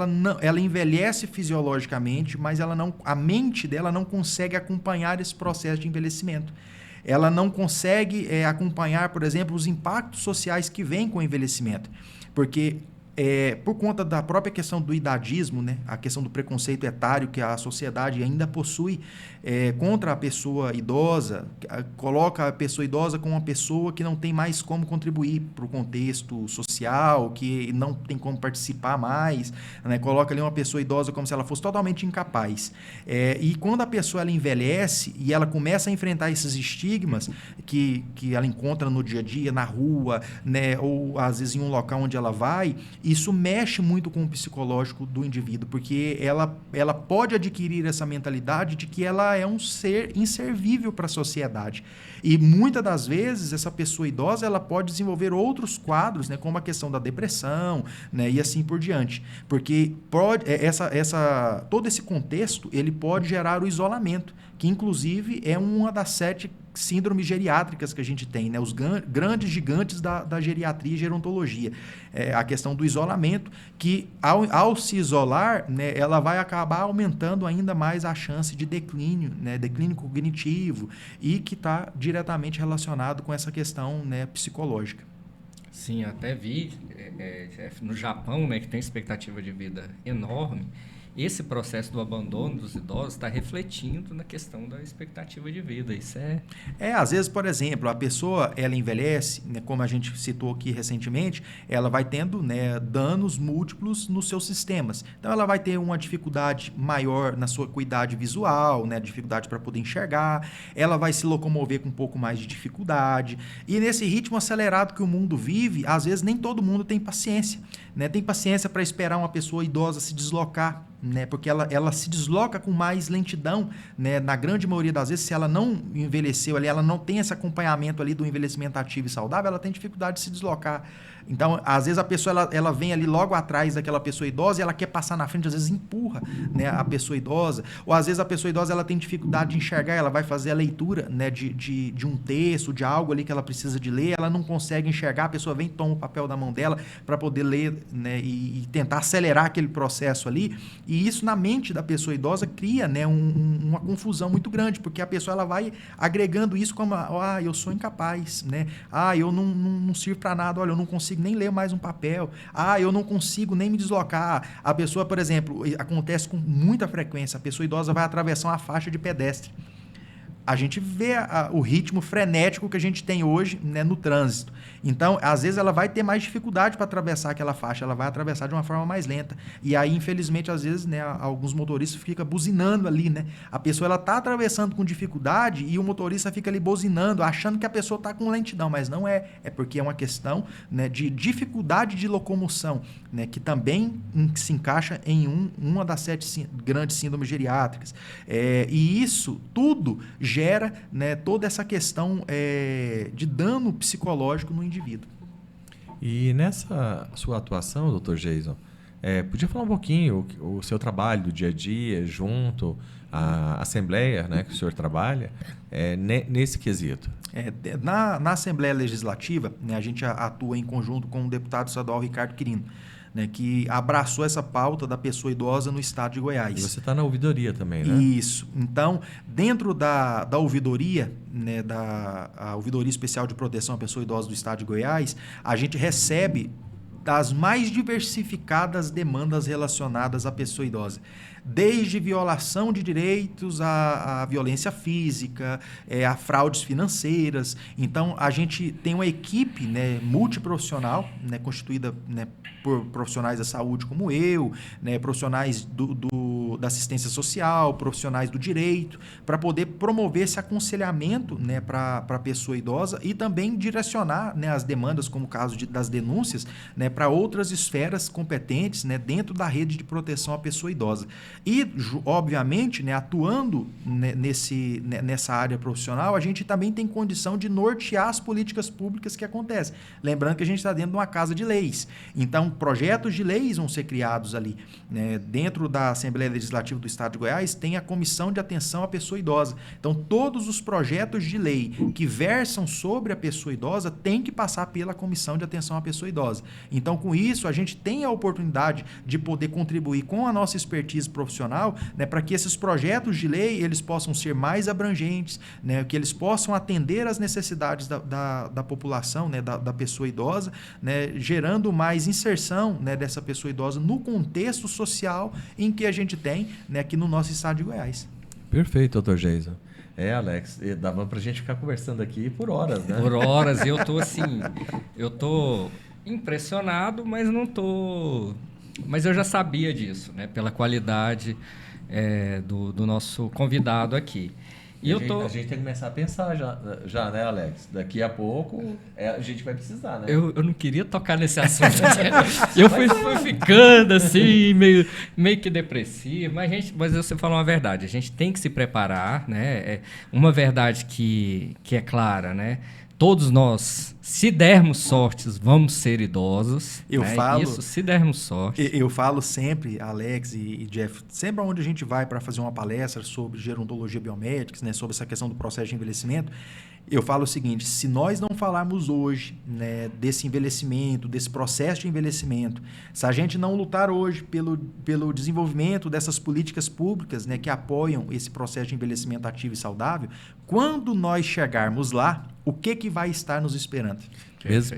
ela envelhece fisiologicamente, mas a mente dela não consegue acompanhar esse processo de envelhecimento. Ela não consegue acompanhar, por exemplo, os impactos sociais que vêm com o envelhecimento. Porque, por conta da própria questão do idadismo, né, a questão do preconceito etário que a sociedade ainda possui contra a pessoa idosa, coloca a pessoa idosa como uma pessoa que não tem mais como contribuir para o contexto social, que não tem como participar mais, né, coloca ali uma pessoa idosa como se ela fosse totalmente incapaz. E quando a pessoa ela envelhece e ela começa a enfrentar esses estigmas que ela encontra no dia a dia, na rua, né, ou às vezes em um local onde ela vai, isso mexe muito com o psicológico do indivíduo, porque ela pode adquirir essa mentalidade de que ela é um ser inservível para a sociedade. E muitas das vezes essa pessoa idosa ela pode desenvolver outros quadros, né, como a questão da depressão, né, e assim por diante. Porque todo esse contexto ele pode gerar o isolamento, que inclusive é uma das 7 síndromes geriátricas que a gente tem, né? Os grandes gigantes da geriatria e gerontologia. A questão do isolamento, que ao se isolar, né, ela vai acabar aumentando ainda mais a chance de declínio, né, declínio cognitivo, e que está diretamente relacionado com essa questão, né, psicológica. Sim, até vi, Jeff, no Japão, né, que tem expectativa de vida enorme, esse processo do abandono dos idosos está refletindo na questão da expectativa de vida. Isso às vezes, por exemplo, a pessoa ela envelhece, né, como a gente citou aqui recentemente, ela vai tendo, né, danos múltiplos nos seus sistemas. Então, ela vai ter uma dificuldade maior na sua acuidade visual, né, dificuldade para poder enxergar, ela vai se locomover com um pouco mais de dificuldade. E nesse ritmo acelerado que o mundo vive, às vezes nem todo mundo tem paciência, né? Tem paciência para esperar uma pessoa idosa se deslocar né? Porque ela se desloca com mais lentidão, né? Na grande maioria das vezes, se ela não envelheceu ali, ela não tem esse acompanhamento ali do envelhecimento ativo e saudável, ela tem dificuldade de se deslocar. Então, às vezes a pessoa ela vem ali logo atrás daquela pessoa idosa e ela quer passar na frente, às vezes empurra, né, a pessoa idosa. Ou às vezes a pessoa idosa ela tem dificuldade de enxergar, ela vai fazer a leitura, né, de um texto, de algo ali que ela precisa de ler, ela não consegue enxergar, a pessoa vem e toma o papel da mão dela para poder ler, né, e tentar acelerar aquele processo ali. E isso na mente da pessoa idosa cria, né, uma confusão muito grande, porque a pessoa ela vai agregando isso como, eu sou incapaz, né? Eu não sirvo para nada, olha, eu não consigo nem ler mais um papel, eu não consigo nem me deslocar. A pessoa, por exemplo, acontece com muita frequência, a pessoa idosa vai atravessar uma faixa de pedestre. A gente vê o ritmo frenético que a gente tem hoje, né, no trânsito. Então, às vezes, ela vai ter mais dificuldade para atravessar aquela faixa, ela vai atravessar de uma forma mais lenta. E aí, infelizmente, às vezes, né, alguns motoristas ficam buzinando ali, né? A pessoa ela está atravessando com dificuldade e o motorista fica ali buzinando, achando que a pessoa está com lentidão, mas não é. É porque é uma questão, né, de dificuldade de locomoção, né, que também se encaixa em uma das 7 grandes síndromes geriátricas. E isso tudo gera, né, toda essa questão de dano psicológico no indivíduo. E nessa sua atuação, Dr. Jason, podia falar um pouquinho o seu trabalho do dia a dia junto à Assembleia, né, que o senhor trabalha, nesse quesito? Na Assembleia Legislativa, né, a gente atua em conjunto com o deputado estadual Ricardo Quirino, né, que abraçou essa pauta da pessoa idosa no estado de Goiás. E você está na ouvidoria também, né? Isso. Então, dentro da ouvidoria, né, a Ouvidoria Especial de Proteção à Pessoa Idosa do estado de Goiás, a gente recebe das mais diversificadas demandas relacionadas à pessoa idosa. Desde violação de direitos à violência física, a fraudes financeiras. Então, a gente tem uma equipe, né, multiprofissional, né, constituída, né, por profissionais da saúde como eu, né, profissionais da assistência social, profissionais do direito, para poder promover esse aconselhamento, né, para a pessoa idosa e também direcionar, né, as demandas, como o caso das denúncias, né, para outras esferas competentes, né, dentro da rede de proteção à pessoa idosa. E, obviamente, né, atuando, né, nessa área profissional, a gente também tem condição de nortear as políticas públicas que acontecem. Lembrando que a gente está dentro de uma casa de leis. Então, projetos de leis vão ser criados ali, né? Dentro da Assembleia Legislativa do Estado de Goiás tem a Comissão de Atenção à Pessoa Idosa. Então, todos os projetos de lei que versam sobre a pessoa idosa têm que passar pela Comissão de Atenção à Pessoa Idosa. Então, com isso, a gente tem a oportunidade de poder contribuir com a nossa expertise profissional, né, para que esses projetos de lei eles possam ser mais abrangentes, né, que eles possam atender às necessidades da população, né, da pessoa idosa, né, gerando mais inserção, né, dessa pessoa idosa no contexto social em que a gente tem, né, aqui no nosso estado de Goiás. Perfeito, Dr. Jason. Alex, dava pra gente ficar conversando aqui por horas, né? Por horas, e eu tô impressionado, mas não tô... Mas eu já sabia disso, né, pela qualidade do nosso convidado aqui. E a gente tem que começar a pensar já, né, Alex? Daqui a pouco a gente vai precisar, né? Eu não queria tocar nesse assunto. Eu fui ficando assim, meio que depressivo. Mas você falou uma verdade. A gente tem que se preparar, né? Uma verdade que é clara, né? Todos nós, se dermos sortes, vamos ser idosos. Isso, se dermos sorte. Eu falo sempre, Alex e Jeff, sempre onde a gente vai para fazer uma palestra sobre gerontologia biomédica, né, sobre essa questão do processo de envelhecimento, eu falo o seguinte: se nós não falarmos hoje, né, desse envelhecimento, desse processo de envelhecimento, se a gente não lutar hoje pelo desenvolvimento dessas políticas públicas, né, que apoiam esse processo de envelhecimento ativo e saudável, quando nós chegarmos lá, o que vai estar nos esperando?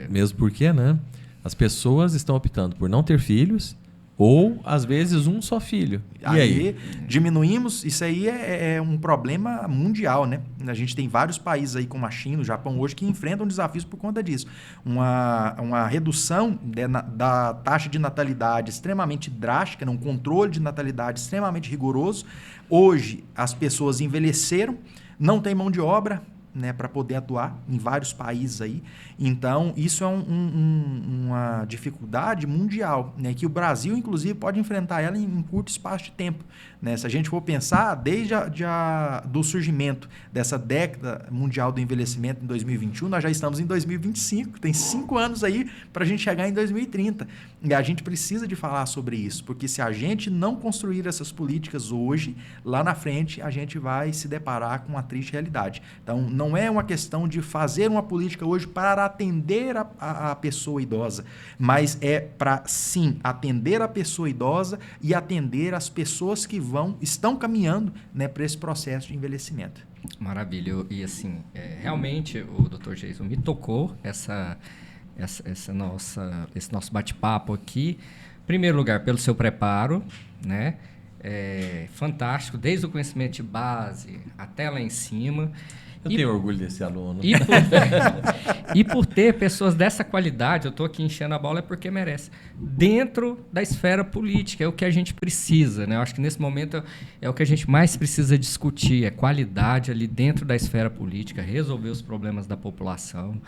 Mesmo porque, né, as pessoas estão optando por não ter filhos ou, às vezes, um só filho. E aí? Diminuímos, isso aí é um problema mundial, né? A gente tem vários países aí, como a China, o Japão, hoje, que enfrentam desafios por conta disso. Uma redução da taxa de natalidade extremamente drástica, né? Um controle de natalidade extremamente rigoroso. Hoje, as pessoas envelheceram, não tem mão de obra, né, para poder atuar em vários países aí. Então, isso é uma dificuldade mundial, né, que o Brasil, inclusive, pode enfrentar ela em curto espaço de tempo. Né? Se a gente for pensar, desde do surgimento dessa década mundial do envelhecimento em 2021, nós já estamos em 2025, tem 5 anos aí para a gente chegar em 2030. E a gente precisa de falar sobre isso, porque se a gente não construir essas políticas hoje, lá na frente a gente vai se deparar com uma triste realidade. Então, não é uma questão de fazer uma política hoje para atender a pessoa idosa, mas é para, sim, atender a pessoa idosa e atender as pessoas que estão caminhando, né, para esse processo de envelhecimento. Maravilha. E assim, realmente o Dr. Jason me tocou esse nosso bate-papo aqui. Em primeiro lugar, pelo seu preparo, né? Fantástico, desde o conhecimento de base até lá em cima. Eu tenho orgulho desse aluno. E por ter pessoas dessa qualidade, eu estou aqui enchendo a bola, é porque merece. Dentro da esfera política, é o que a gente precisa, né? Eu acho que nesse momento é o que a gente mais precisa discutir, é qualidade ali dentro da esfera política, resolver os problemas da população.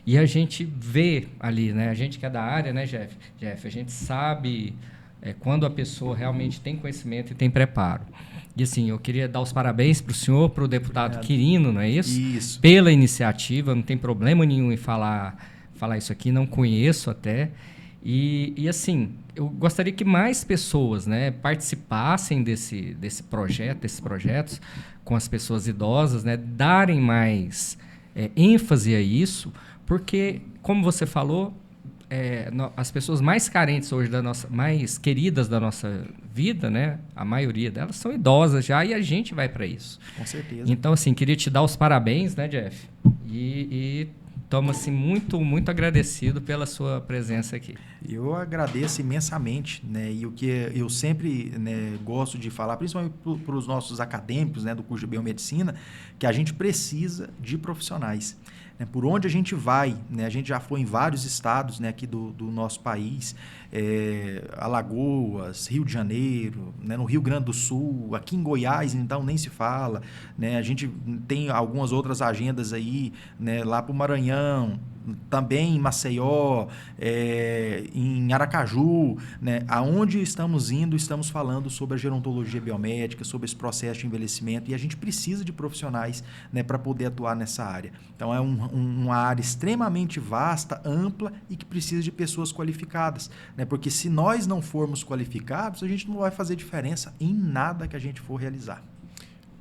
E a gente vê ali, né? A gente que é da área, né, Jeff? A gente sabe quando a pessoa realmente tem conhecimento e tem preparo. E assim, eu queria dar os parabéns para o senhor, para o deputado Quirino, não é isso? Isso. Pela iniciativa, não tem problema nenhum em falar isso aqui, não conheço até. E assim, eu gostaria que mais pessoas, né, participassem desses projetos com as pessoas idosas, né, darem mais ênfase a isso, porque, como você falou, as pessoas mais carentes hoje, mais queridas da nossa vida, né? A maioria delas são idosas já e a gente vai para isso. Com certeza. Então, assim, queria te dar os parabéns, né, Jeff? E estamos, assim, muito, muito agradecido pela sua presença aqui. Eu agradeço imensamente, né? E o que eu sempre, né, gosto de falar, principalmente para os nossos acadêmicos, né, do curso de biomedicina, que a gente precisa de profissionais. Por onde a gente vai, né? A gente já foi em vários estados, né, aqui do nosso país, Alagoas, Rio de Janeiro, né, no Rio Grande do Sul, aqui em Goiás, então nem se fala, né? A gente tem algumas outras agendas aí, né, lá para o Maranhão, também em Maceió, em Aracaju, né? Aonde estamos indo, estamos falando sobre a gerontologia biomédica, sobre esse processo de envelhecimento, e a gente precisa de profissionais, né, para poder atuar nessa área. Então, é uma área extremamente vasta, ampla e que precisa de pessoas qualificadas, né? Porque se nós não formos qualificados, a gente não vai fazer diferença em nada que a gente for realizar.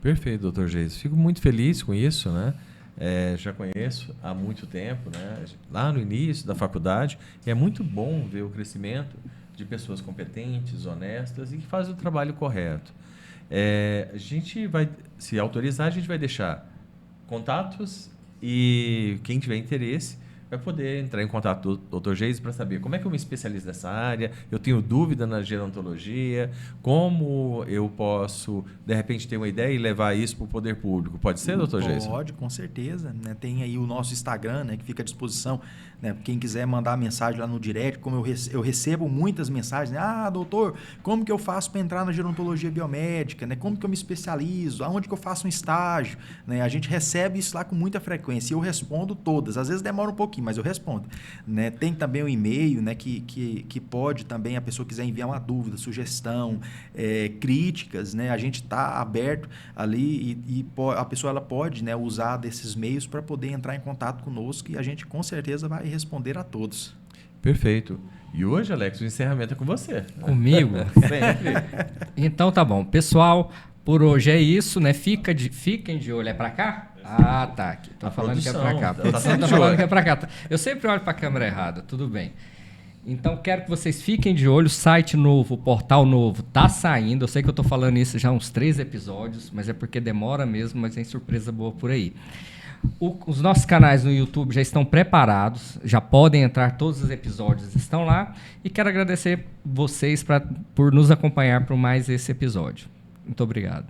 Perfeito, doutor Geis. Fico muito feliz com isso, né? Já conheço há muito tempo, né? Lá no início da faculdade, e é muito bom ver o crescimento de pessoas competentes, honestas e que fazem o trabalho correto. A gente vai, se autorizar, a gente vai deixar contatos e quem tiver interesse vai poder entrar em contato com o Dr. Geis para saber como é que eu me especializo nessa área, eu tenho dúvida na gerontologia, como eu posso, de repente, ter uma ideia e levar isso para o poder público. Pode ser, Dr. Geis? Pode, com certeza. Né? Tem aí o nosso Instagram, né, que fica à disposição. Né? Quem quiser mandar mensagem lá no direct, como eu recebo muitas mensagens, né? Doutor, como que eu faço para entrar na gerontologia biomédica? Né? Como que eu me especializo? Aonde que eu faço um estágio? Né? A gente recebe isso lá com muita frequência e eu respondo todas. Às vezes demora um pouquinho, mas eu respondo. Né? Tem também o e-mail, né, que pode também, a pessoa quiser enviar uma dúvida, sugestão, críticas, né? A gente está aberto ali e a pessoa ela pode, né, usar desses meios para poder entrar em contato conosco e a gente com certeza vai responder a todos. Perfeito. E hoje, Alex, o encerramento é com você. Comigo? Sempre. Então tá bom. Pessoal, por hoje é isso, né? Fiquem de olho. É para cá? Ah, tá. Aqui. Tô falando que é para cá. A produção tá falando que é para cá. Eu sempre olho para a câmera errada. Tudo bem. Então, quero que vocês fiquem de olho. Site novo, portal novo, tá saindo. Eu sei que eu tô falando isso já há uns 3 episódios, mas é porque demora mesmo, mas tem surpresa boa por aí. Os nossos canais no YouTube já estão preparados, já podem entrar, todos os episódios estão lá. E quero agradecer vocês por nos acompanhar por mais esse episódio. Muito obrigado.